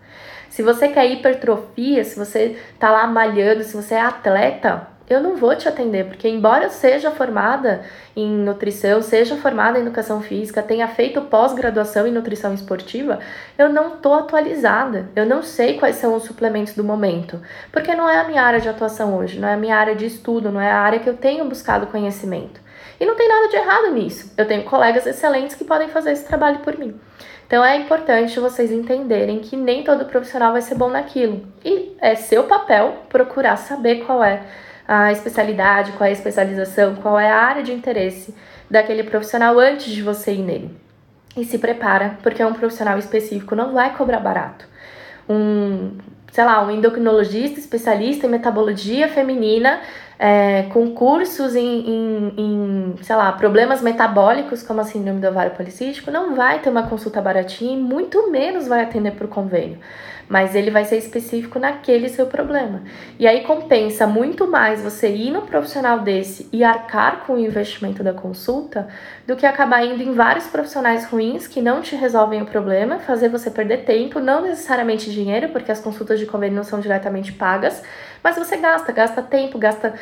Se você quer hipertrofia, se você tá lá malhando, se você é atleta, eu não vou te atender, porque embora eu seja formada em nutrição, seja formada em educação física, tenha feito pós-graduação em nutrição esportiva, eu não tô atualizada, eu não sei quais são os suplementos do momento, porque não é a minha área de atuação hoje, não é a minha área de estudo, não é a área que eu tenho buscado conhecimento. E não tem nada de errado nisso, eu tenho colegas excelentes que podem fazer esse trabalho por mim. Então é importante vocês entenderem que nem todo profissional vai ser bom naquilo, e é seu papel procurar saber qual é a especialidade, qual é a especialização, qual é a área de interesse daquele profissional antes de você ir nele. E se prepara, porque um profissional específico não vai cobrar barato. Um endocrinologista especialista em metabologia feminina, com cursos em problemas metabólicos, como a síndrome do ovário policístico, não vai ter uma consulta baratinha e muito menos vai atender por convênio. Mas ele vai ser específico naquele seu problema. E aí compensa muito mais você ir no profissional desse e arcar com o investimento da consulta do que acabar indo em vários profissionais ruins que não te resolvem o problema, fazer você perder tempo, não necessariamente dinheiro, porque as consultas de convênio não são diretamente pagas, mas você gasta tempo, gasta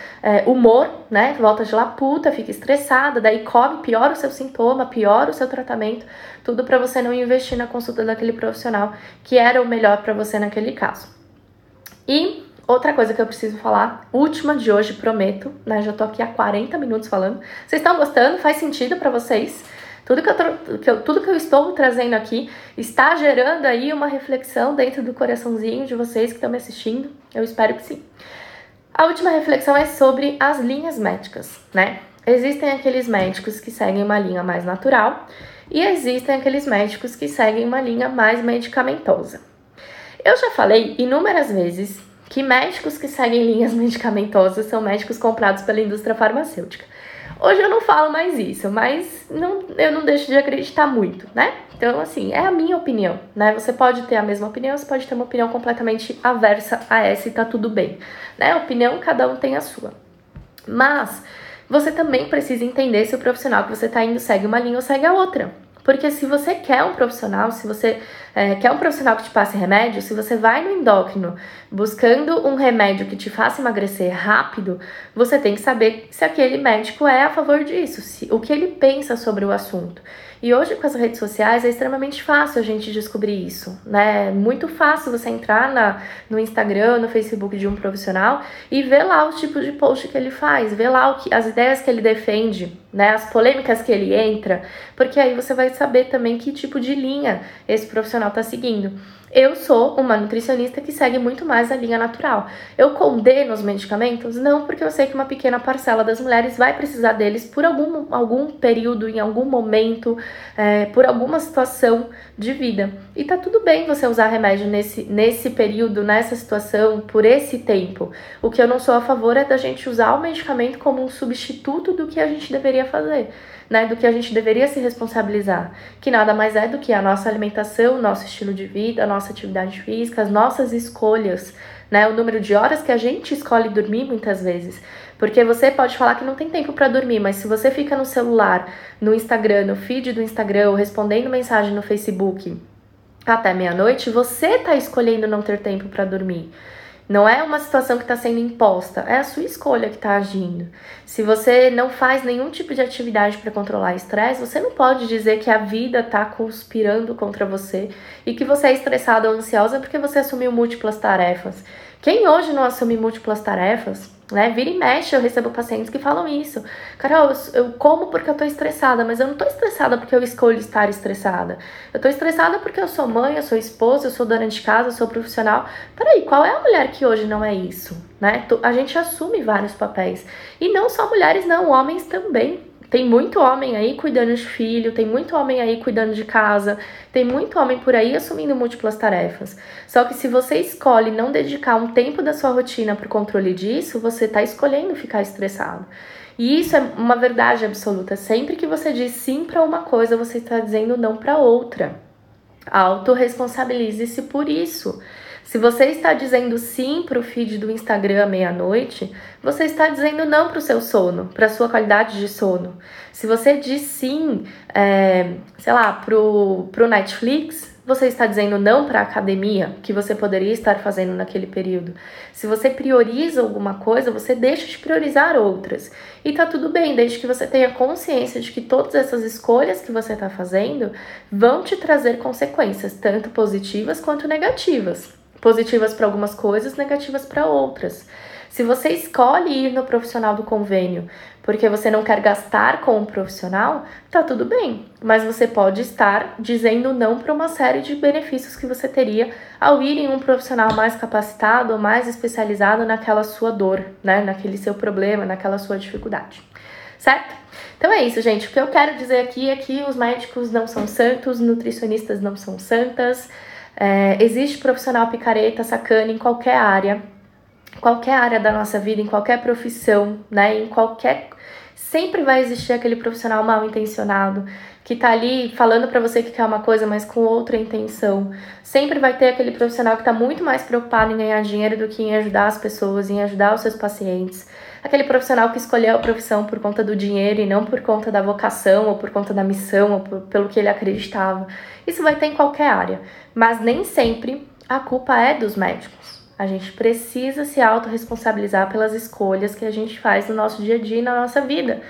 humor, né? Volta de lá puta, fica estressada, daí piora o seu sintoma, piora o seu tratamento, tudo para você não investir na consulta daquele profissional que era o melhor para você naquele caso. E outra coisa que eu preciso falar, última de hoje, prometo, né? Já tô aqui há 40 minutos falando. Vocês estão gostando? Faz sentido para vocês? Tudo que eu estou trazendo aqui está gerando aí uma reflexão dentro do coraçãozinho de vocês que estão me assistindo? Eu espero que sim. A última reflexão é sobre as linhas médicas, né? Existem aqueles médicos que seguem uma linha mais natural e existem aqueles médicos que seguem uma linha mais medicamentosa. Eu já falei inúmeras vezes que médicos que seguem linhas medicamentosas são médicos comprados pela indústria farmacêutica. Hoje eu não falo mais isso, mas eu não deixo de acreditar muito, né? Então, assim, é a minha opinião, né? Você pode ter a mesma opinião, você pode ter uma opinião completamente aversa a essa e tá tudo bem, né? Opinião, cada um tem a sua. Mas você também precisa entender se o profissional que você tá indo segue uma linha ou segue a outra. Porque se você quer um profissional, se você quer um profissional que te passe remédio, se você vai no endócrino buscando um remédio que te faça emagrecer rápido, você tem que saber se aquele médico é a favor disso, o que ele pensa sobre o assunto. E hoje com as redes sociais é extremamente fácil a gente descobrir isso, né? É muito fácil você entrar no Instagram, no Facebook de um profissional e ver lá os tipos de post que ele faz, ver lá as ideias que ele defende, né? As polêmicas que ele entra, porque aí você vai saber também que tipo de linha esse profissional está seguindo. Eu sou uma nutricionista que segue muito mais a linha natural. Eu condeno os medicamentos? Não, porque eu sei que uma pequena parcela das mulheres vai precisar deles por algum período, em algum momento, por alguma situação de vida. E tá tudo bem você usar remédio nesse período, nessa situação, por esse tempo. O que eu não sou a favor é da gente usar o medicamento como um substituto do que a gente deveria fazer, né, do que a gente deveria se responsabilizar, que nada mais é do que a nossa alimentação, nosso estilo de vida, a nossa atividade física, as nossas escolhas, né, o número de horas que a gente escolhe dormir muitas vezes, porque você pode falar que não tem tempo para dormir, mas se você fica no celular, no Instagram, no feed do Instagram, ou respondendo mensagem no Facebook até meia-noite, você tá escolhendo não ter tempo para dormir. Não é uma situação que está sendo imposta, é a sua escolha que está agindo. Se você não faz nenhum tipo de atividade para controlar estresse, você não pode dizer que a vida está conspirando contra você e que você é estressada ou ansiosa porque você assumiu múltiplas tarefas. Quem hoje não assume múltiplas tarefas, né? Vira e mexe, eu recebo pacientes que falam isso. Carol, eu como porque eu tô estressada, mas eu não tô estressada porque eu escolho estar estressada. Eu tô estressada porque eu sou mãe, eu sou esposa, eu sou dona de casa, eu sou profissional. Peraí, qual é a mulher que hoje não é isso, né? A gente assume vários papéis. E não só mulheres, não, homens também. Tem muito homem aí cuidando de filho, tem muito homem aí cuidando de casa, tem muito homem por aí assumindo múltiplas tarefas. Só que se você escolhe não dedicar um tempo da sua rotina para o controle disso, você está escolhendo ficar estressado. E isso é uma verdade absoluta. Sempre que você diz sim para uma coisa, você está dizendo não para outra. Autorresponsabilize-se por isso. Se você está dizendo sim para o feed do Instagram à meia-noite, você está dizendo não para o seu sono, para a sua qualidade de sono. Se você diz sim, para o Netflix, você está dizendo não para a academia, que você poderia estar fazendo naquele período. Se você prioriza alguma coisa, você deixa de priorizar outras. E tá tudo bem, desde que você tenha consciência de que todas essas escolhas que você está fazendo vão te trazer consequências, tanto positivas quanto negativas. Positivas para algumas coisas, negativas para outras. Se você escolhe ir no profissional do convênio porque você não quer gastar com um profissional, tá tudo bem. Mas você pode estar dizendo não para uma série de benefícios que você teria ao ir em um profissional mais capacitado ou mais especializado naquela sua dor, né? Naquele seu problema, naquela sua dificuldade. Certo? Então é isso, gente. O que eu quero dizer aqui é que os médicos não são santos, nutricionistas não são santas. Existe profissional picareta, sacana em qualquer área da nossa vida, em qualquer profissão, né? Sempre vai existir aquele profissional mal intencionado que tá ali falando pra você que quer uma coisa, mas com outra intenção. Sempre vai ter aquele profissional que tá muito mais preocupado em ganhar dinheiro do que em ajudar as pessoas, em ajudar os seus pacientes. Aquele profissional que escolheu a profissão por conta do dinheiro e não por conta da vocação, ou por conta da missão, ou pelo que ele acreditava. Isso vai ter em qualquer área, mas nem sempre a culpa é dos médicos. A gente precisa se autorresponsabilizar pelas escolhas que a gente faz no nosso dia a dia e na nossa vida.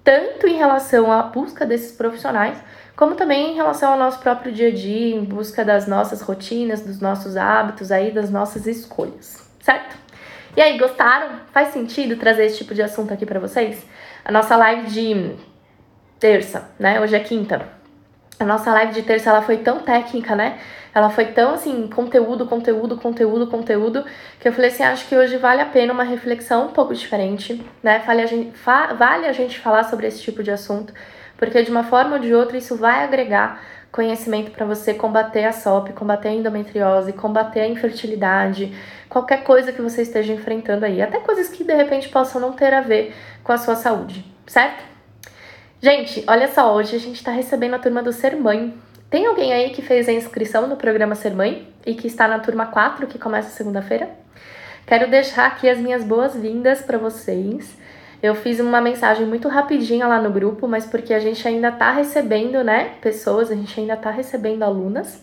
Tanto em relação à busca desses profissionais, como também em relação ao nosso próprio dia a dia, em busca das nossas rotinas, dos nossos hábitos, aí, das nossas escolhas, certo? E aí, gostaram? Faz sentido trazer esse tipo de assunto aqui pra vocês? A nossa live de terça, né? Hoje é quinta. A nossa live de terça, ela foi tão técnica, né? Ela foi tão, assim, conteúdo, que eu falei assim, acho que hoje vale a pena uma reflexão um pouco diferente, né? Vale a gente falar sobre esse tipo de assunto, porque de uma forma ou de outra isso vai agregar conhecimento para você combater a SOP, combater a endometriose, combater a infertilidade, qualquer coisa que você esteja enfrentando aí, até coisas que de repente possam não ter a ver com a sua saúde, certo? Gente, olha só, hoje a gente tá recebendo a turma do Ser Mãe. Tem alguém aí que fez a inscrição no programa Ser Mãe e que está na turma 4, que começa segunda-feira? Quero deixar aqui as minhas boas-vindas para vocês. Eu fiz uma mensagem muito rapidinha lá no grupo, mas porque a gente ainda tá recebendo, né, pessoas, a gente ainda tá recebendo alunas.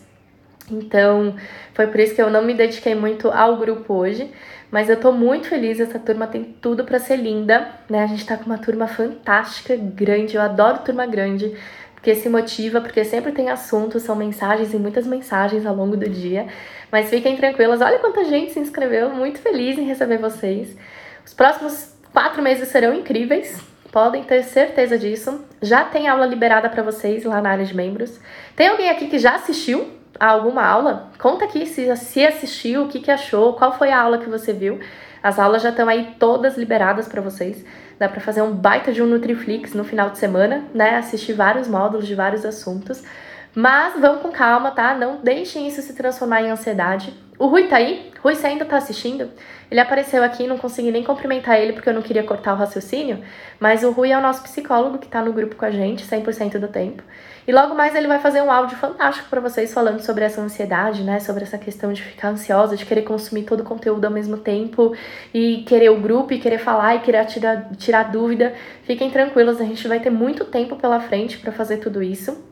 Então, foi por isso que eu não me dediquei muito ao grupo hoje, mas eu tô muito feliz, essa turma tem tudo pra ser linda, né? A gente tá com uma turma fantástica, grande, eu adoro turma grande, porque se motiva, porque sempre tem assunto, são mensagens e muitas mensagens ao longo do dia. Mas fiquem tranquilas, olha quanta gente se inscreveu, muito feliz em receber vocês. Os próximos 4 meses serão incríveis, podem ter certeza disso. Já tem aula liberada pra vocês lá na área de membros. Tem alguém aqui que já assistiu a alguma aula? Conta aqui se assistiu, o que achou, qual foi a aula que você viu. As aulas já estão aí todas liberadas para vocês. Dá para fazer um baita de um Nutriflix no final de semana, né? Assistir vários módulos de vários assuntos. Mas vão com calma, tá? Não deixem isso se transformar em ansiedade. O Rui tá aí? Rui, você ainda tá assistindo? Ele apareceu aqui, não consegui nem cumprimentar ele porque eu não queria cortar o raciocínio, mas o Rui é o nosso psicólogo que tá no grupo com a gente 100% do tempo. E logo mais ele vai fazer um áudio fantástico para vocês falando sobre essa ansiedade, né? Sobre essa questão de ficar ansiosa, de querer consumir todo o conteúdo ao mesmo tempo e querer o grupo e querer falar e querer tirar dúvida. Fiquem tranquilos, a gente vai ter muito tempo pela frente para fazer tudo isso.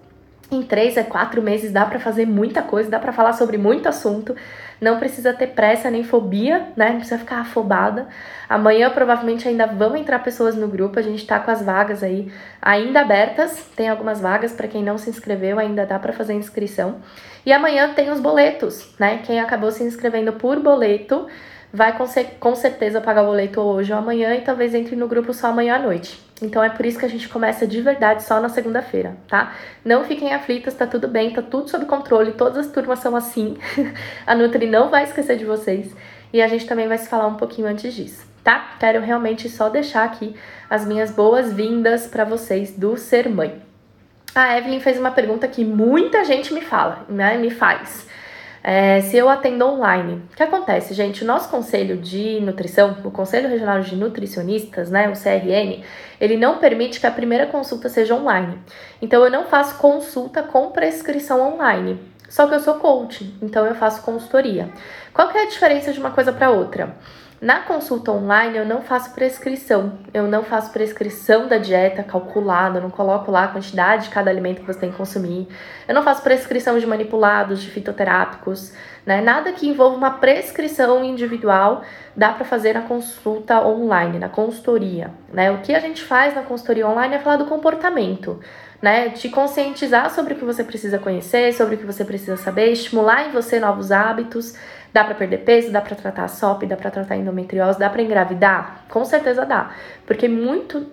Em 3 a 4 meses dá pra fazer muita coisa, dá pra falar sobre muito assunto. Não precisa ter pressa nem fobia, né? Não precisa ficar afobada. Amanhã provavelmente ainda vão entrar pessoas no grupo. A gente tá com as vagas aí ainda abertas. Tem algumas vagas para quem não se inscreveu, ainda dá pra fazer inscrição. E amanhã tem os boletos, né? Quem acabou se inscrevendo por boleto vai com certeza pagar o boleto hoje ou amanhã e talvez entre no grupo só amanhã à noite. Então é por isso que a gente começa de verdade só na segunda-feira, tá? Não fiquem aflitas, tá tudo bem, tá tudo sob controle, todas as turmas são assim. A Nutri não vai esquecer de vocês e a gente também vai se falar um pouquinho antes disso, tá? Quero realmente só deixar aqui as minhas boas-vindas para vocês do Ser Mãe. A Evelyn fez uma pergunta que muita gente me fala, né? Me faz. Se eu atendo online. O que acontece, gente? O nosso Conselho de Nutrição, o Conselho Regional de Nutricionistas, né, o CRN, ele não permite que a primeira consulta seja online. Então, eu não faço consulta com prescrição online. Só que eu sou coach, então eu faço consultoria. Qual que é a diferença de uma coisa para outra? Na consulta online, eu não faço prescrição. Eu não faço prescrição da dieta calculada, eu não coloco lá a quantidade de cada alimento que você tem que consumir. Eu não faço prescrição de manipulados, de fitoterápicos, né? Nada que envolva uma prescrição individual dá para fazer na consulta online, na consultoria, né? O que a gente faz na consultoria online é falar do comportamento, né? Te conscientizar sobre o que você precisa conhecer, sobre o que você precisa saber, estimular em você novos hábitos. Dá pra perder peso, dá pra tratar a SOP, dá pra tratar a endometriose, dá pra engravidar? Com certeza dá. Porque muitos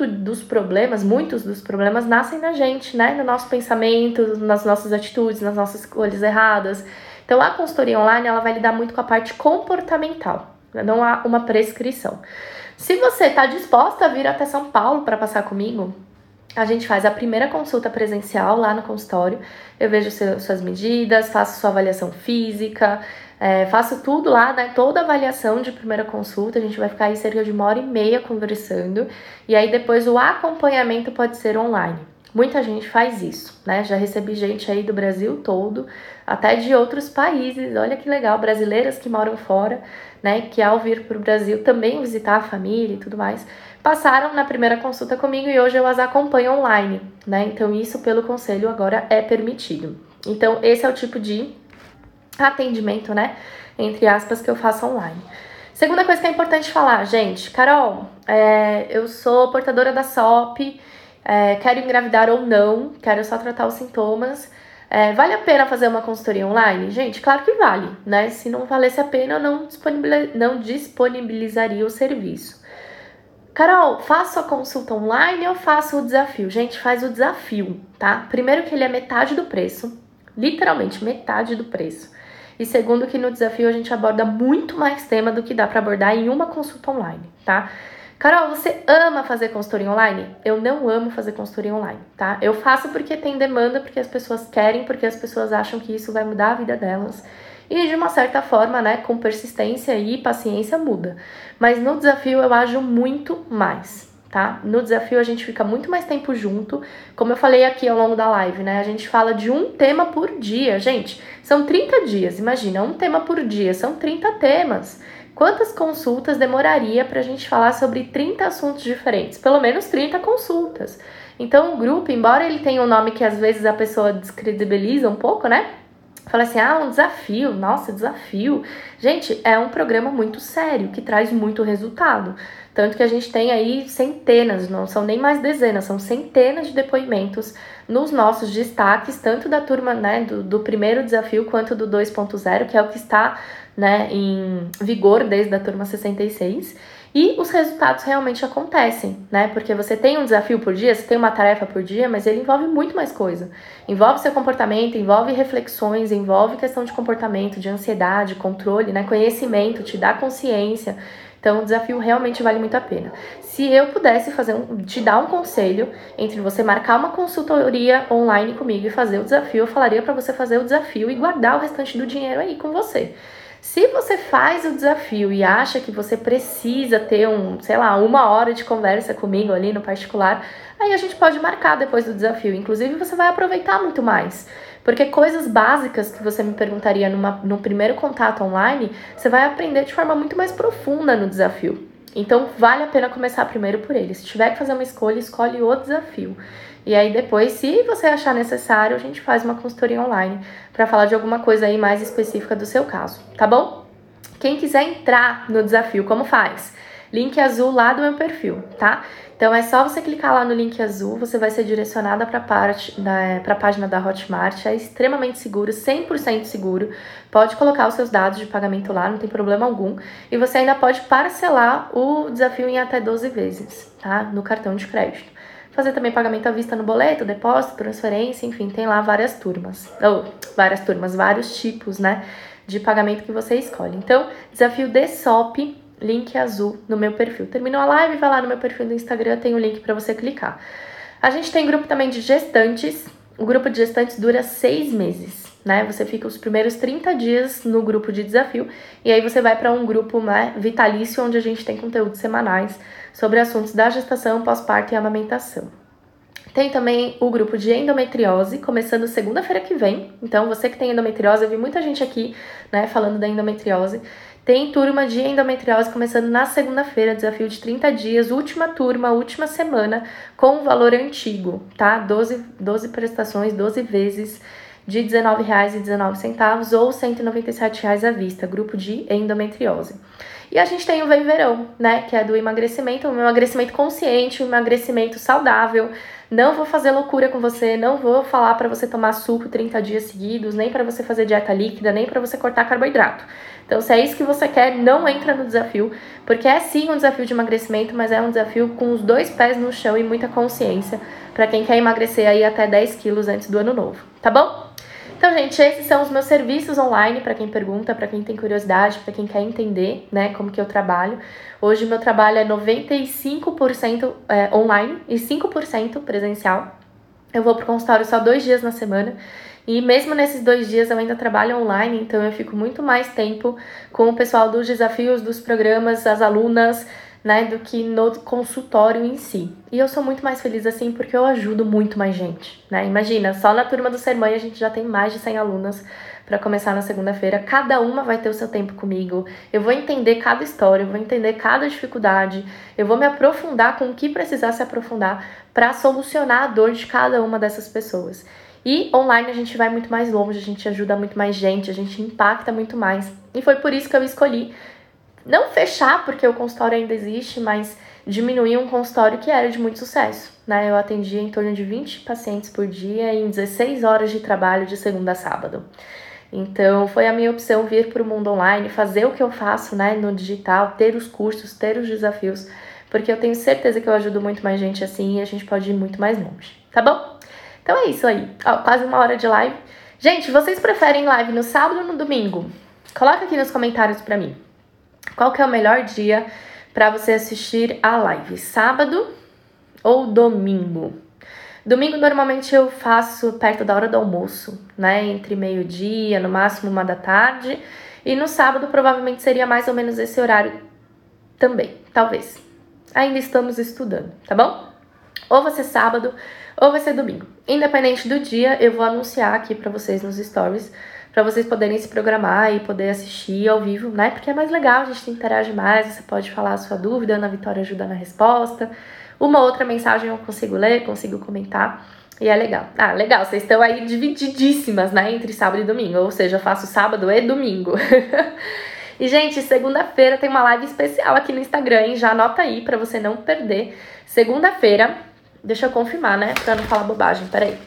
dos problemas nascem na gente, né? No nosso pensamento, nas nossas atitudes, nas nossas escolhas erradas. Então, a consultoria online, ela vai lidar muito com a parte comportamental. Não há uma prescrição. Se você tá disposta a vir até São Paulo para passar comigo, a gente faz a primeira consulta presencial lá no consultório. Eu vejo suas medidas, faço sua avaliação física, faço tudo lá, né? Toda a avaliação de primeira consulta. A gente vai ficar aí cerca de 1h30 conversando. E aí depois o acompanhamento pode ser online. Muita gente faz isso, né? Já recebi gente aí do Brasil todo, até de outros países. Olha que legal, brasileiras que moram fora, né? Que ao vir para o Brasil também visitar a família e tudo mais, passaram na primeira consulta comigo e hoje eu as acompanho online, né? Então isso pelo conselho agora é permitido. Então esse é o tipo de atendimento, né? Entre aspas, que eu faço online. Segunda coisa que é importante falar, gente. Carol, eu sou portadora da SOP, quero engravidar ou não, quero só tratar os sintomas. Vale a pena fazer uma consultoria online? Gente, claro que vale, né? Se não valesse a pena, eu não disponibilizaria o serviço. Carol, faço a consulta online ou faço o desafio? Gente, faz o desafio, tá? Primeiro que ele é metade do preço, literalmente metade do preço. E segundo que no desafio a gente aborda muito mais tema do que dá para abordar em uma consulta online, tá? Carol, você ama fazer consultoria online? Eu não amo fazer consultoria online, tá? Eu faço porque tem demanda, porque as pessoas querem, porque as pessoas acham que isso vai mudar a vida delas. E de uma certa forma, né, com persistência e paciência muda. Mas no desafio eu ajo muito mais, tá? No desafio a gente fica muito mais tempo junto. Como eu falei aqui ao longo da live, né? A gente fala de um tema por dia, gente. São 30 dias, imagina, um tema por dia, são 30 temas. Quantas consultas demoraria pra gente falar sobre 30 assuntos diferentes? Pelo menos 30 consultas. Então o grupo, embora ele tenha um nome que às vezes a pessoa descredibiliza um pouco, né? Fala assim, um desafio, nossa, desafio. Gente, é um programa muito sério, que traz muito resultado. Tanto que a gente tem aí centenas, não são nem mais dezenas, são centenas de depoimentos nos nossos destaques, tanto da turma, né, do primeiro desafio, quanto do 2.0, que é o que está, né, em vigor desde a turma 66. E os resultados realmente acontecem, né? Porque você tem um desafio por dia, você tem uma tarefa por dia, mas ele envolve muito mais coisa. Envolve seu comportamento, envolve reflexões, envolve questão de comportamento, de ansiedade, controle, né? Conhecimento, te dá consciência. Então, o desafio realmente vale muito a pena. Se eu pudesse te dar um conselho entre você marcar uma consultoria online comigo e fazer o desafio, eu falaria para você fazer o desafio e guardar o restante do dinheiro aí com você. Se você faz o desafio e acha que você precisa ter uma hora de conversa comigo ali no particular, aí a gente pode marcar depois do desafio. Inclusive, você vai aproveitar muito mais. Porque coisas básicas que você me perguntaria no primeiro contato online, você vai aprender de forma muito mais profunda no desafio. Então vale a pena começar primeiro por ele. Se tiver que fazer uma escolha, escolhe o desafio. E aí depois, se você achar necessário, a gente faz uma consultoria online para falar de alguma coisa aí mais específica do seu caso, tá bom? Quem quiser entrar no desafio, como faz? Link azul lá do meu perfil, tá? Então é só você clicar lá no link azul, você vai ser direcionada para a página da Hotmart, é extremamente seguro, 100% seguro. Pode colocar os seus dados de pagamento lá, não tem problema algum. E você ainda pode parcelar o desafio em até 12 vezes, tá? No cartão de crédito. Fazer também pagamento à vista no boleto, depósito, transferência, enfim, tem lá várias turmas, vários tipos, né, de pagamento que você escolhe. Então, desafio DSOP, link azul no meu perfil. Terminou a live, vai lá no meu perfil do Instagram, tem o link para você clicar. A gente tem grupo também de gestantes. O grupo de gestantes dura 6 meses, né? Você fica os primeiros 30 dias no grupo de desafio e aí você vai para um grupo, né, vitalício, onde a gente tem conteúdos semanais sobre assuntos da gestação, pós-parto e amamentação. Tem também o grupo de endometriose, começando segunda-feira que vem. Então, você que tem endometriose, eu vi muita gente aqui, né, falando da endometriose. Tem turma de endometriose começando na segunda-feira, desafio de 30 dias, última turma, última semana, com o valor antigo, tá? 12 prestações, 12 vezes de R$19,19 ou R$197 à vista, grupo de endometriose. E a gente tem o Vem Verão, né, que é do emagrecimento, um emagrecimento consciente, um emagrecimento saudável. Não vou fazer loucura com você, não vou falar para você tomar suco 30 dias seguidos, nem para você fazer dieta líquida, nem para você cortar carboidrato. Então, se é isso que você quer, não entra no desafio, porque é sim um desafio de emagrecimento, mas é um desafio com os 2 pés no chão e muita consciência para quem quer emagrecer aí até 10 quilos antes do ano novo, tá bom? Então, gente, esses são os meus serviços online, para quem pergunta, para quem tem curiosidade, para quem quer entender, né, como que eu trabalho. Hoje, o meu trabalho é 95% online e 5% presencial. Eu vou pro consultório só 2 dias na semana. E mesmo nesses 2 dias eu ainda trabalho online, então eu fico muito mais tempo com o pessoal dos desafios, dos programas, as alunas, né, do que no consultório em si. E eu sou muito mais feliz assim porque eu ajudo muito mais gente, né? Imagina, só na turma do Ser Mãe a gente já tem mais de 100 alunas para começar na segunda-feira. Cada uma vai ter o seu tempo comigo. Eu vou entender cada história, eu vou entender cada dificuldade, eu vou me aprofundar com o que precisar se aprofundar para solucionar a dor de cada uma dessas pessoas. E online a gente vai muito mais longe, a gente ajuda muito mais gente, a gente impacta muito mais. E foi por isso que eu escolhi não fechar, porque o consultório ainda existe, mas diminuir um consultório que era de muito sucesso, né? Eu atendia em torno de 20 pacientes por dia em 16 horas de trabalho de segunda a sábado. Então, foi a minha opção vir para o mundo online, fazer o que eu faço, né, no digital, ter os cursos, ter os desafios, porque eu tenho certeza que eu ajudo muito mais gente assim e a gente pode ir muito mais longe, tá bom? Então é isso aí, ó, quase 1 hora de live. Gente, vocês preferem live no sábado ou no domingo? Coloca aqui nos comentários pra mim. Qual que é o melhor dia pra você assistir a live? Sábado ou domingo? Domingo normalmente eu faço perto da hora do almoço, né? Entre meio-dia, no máximo 1 da tarde. E no sábado provavelmente seria mais ou menos esse horário também, talvez. Ainda estamos estudando, tá bom? Ou vai ser sábado ou vai ser domingo. Independente do dia, eu vou anunciar aqui pra vocês nos stories, pra vocês poderem se programar e poder assistir ao vivo, né? Porque é mais legal, a gente interage mais, você pode falar a sua dúvida, a Ana Vitória ajuda na resposta. Uma outra mensagem eu consigo ler, consigo comentar, e é legal. Ah, legal, vocês estão aí divididíssimas, né? Entre sábado e domingo, ou seja, eu faço sábado e domingo. E, gente, segunda-feira tem uma live especial aqui no Instagram, hein? Já anota aí pra você não perder. Segunda-feira, deixa eu confirmar, né? Pra não falar bobagem, peraí.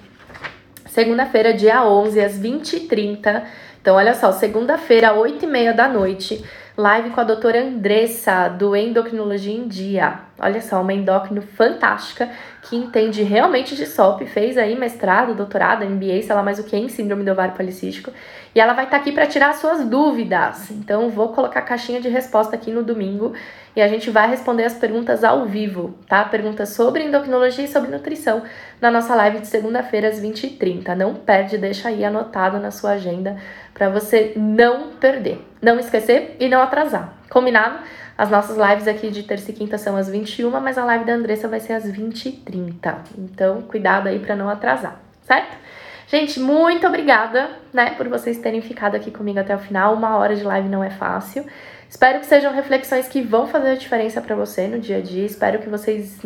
Segunda-feira, dia 11, às 20h30. Então, olha só, segunda-feira, 8h30 da noite, live com a doutora Andressa, do Endocrinologia em Dia. Olha só, uma endócrino fantástica, que entende realmente de SOP, fez aí mestrado, doutorado, MBA, sei lá mais o que, em síndrome do ovário policístico. E ela vai estar aqui para tirar suas dúvidas. Então, vou colocar a caixinha de resposta aqui no domingo e a gente vai responder as perguntas ao vivo, tá? Perguntas sobre endocrinologia e sobre nutrição na nossa live de segunda-feira às 20h30. Não perde, deixa aí anotado na sua agenda para você não perder, não esquecer e não atrasar. Combinado? As nossas lives aqui de terça e quinta são às 21h, mas a live da Andressa vai ser às 20h30. Então, cuidado aí para não atrasar, certo? Gente, muito obrigada, né, por vocês terem ficado aqui comigo até o final. 1 hora de live não é fácil. Espero que sejam reflexões que vão fazer a diferença para você no dia a dia. Espero que vocês,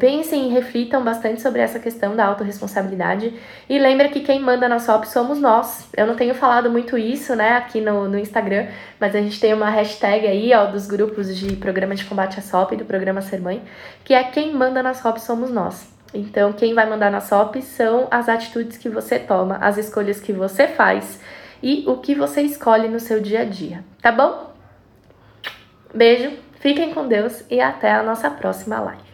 pensem e reflitam bastante sobre essa questão da autorresponsabilidade. E lembra que quem manda na SOP somos nós. Eu não tenho falado muito isso, aqui no Instagram, mas a gente tem uma hashtag aí, dos grupos de programa de combate à SOP, do programa Ser Mãe, que é quem manda na SOP somos nós. Então, quem vai mandar na SOP são as atitudes que você toma, as escolhas que você faz e o que você escolhe no seu dia a dia, tá bom? Beijo, fiquem com Deus e até a nossa próxima live.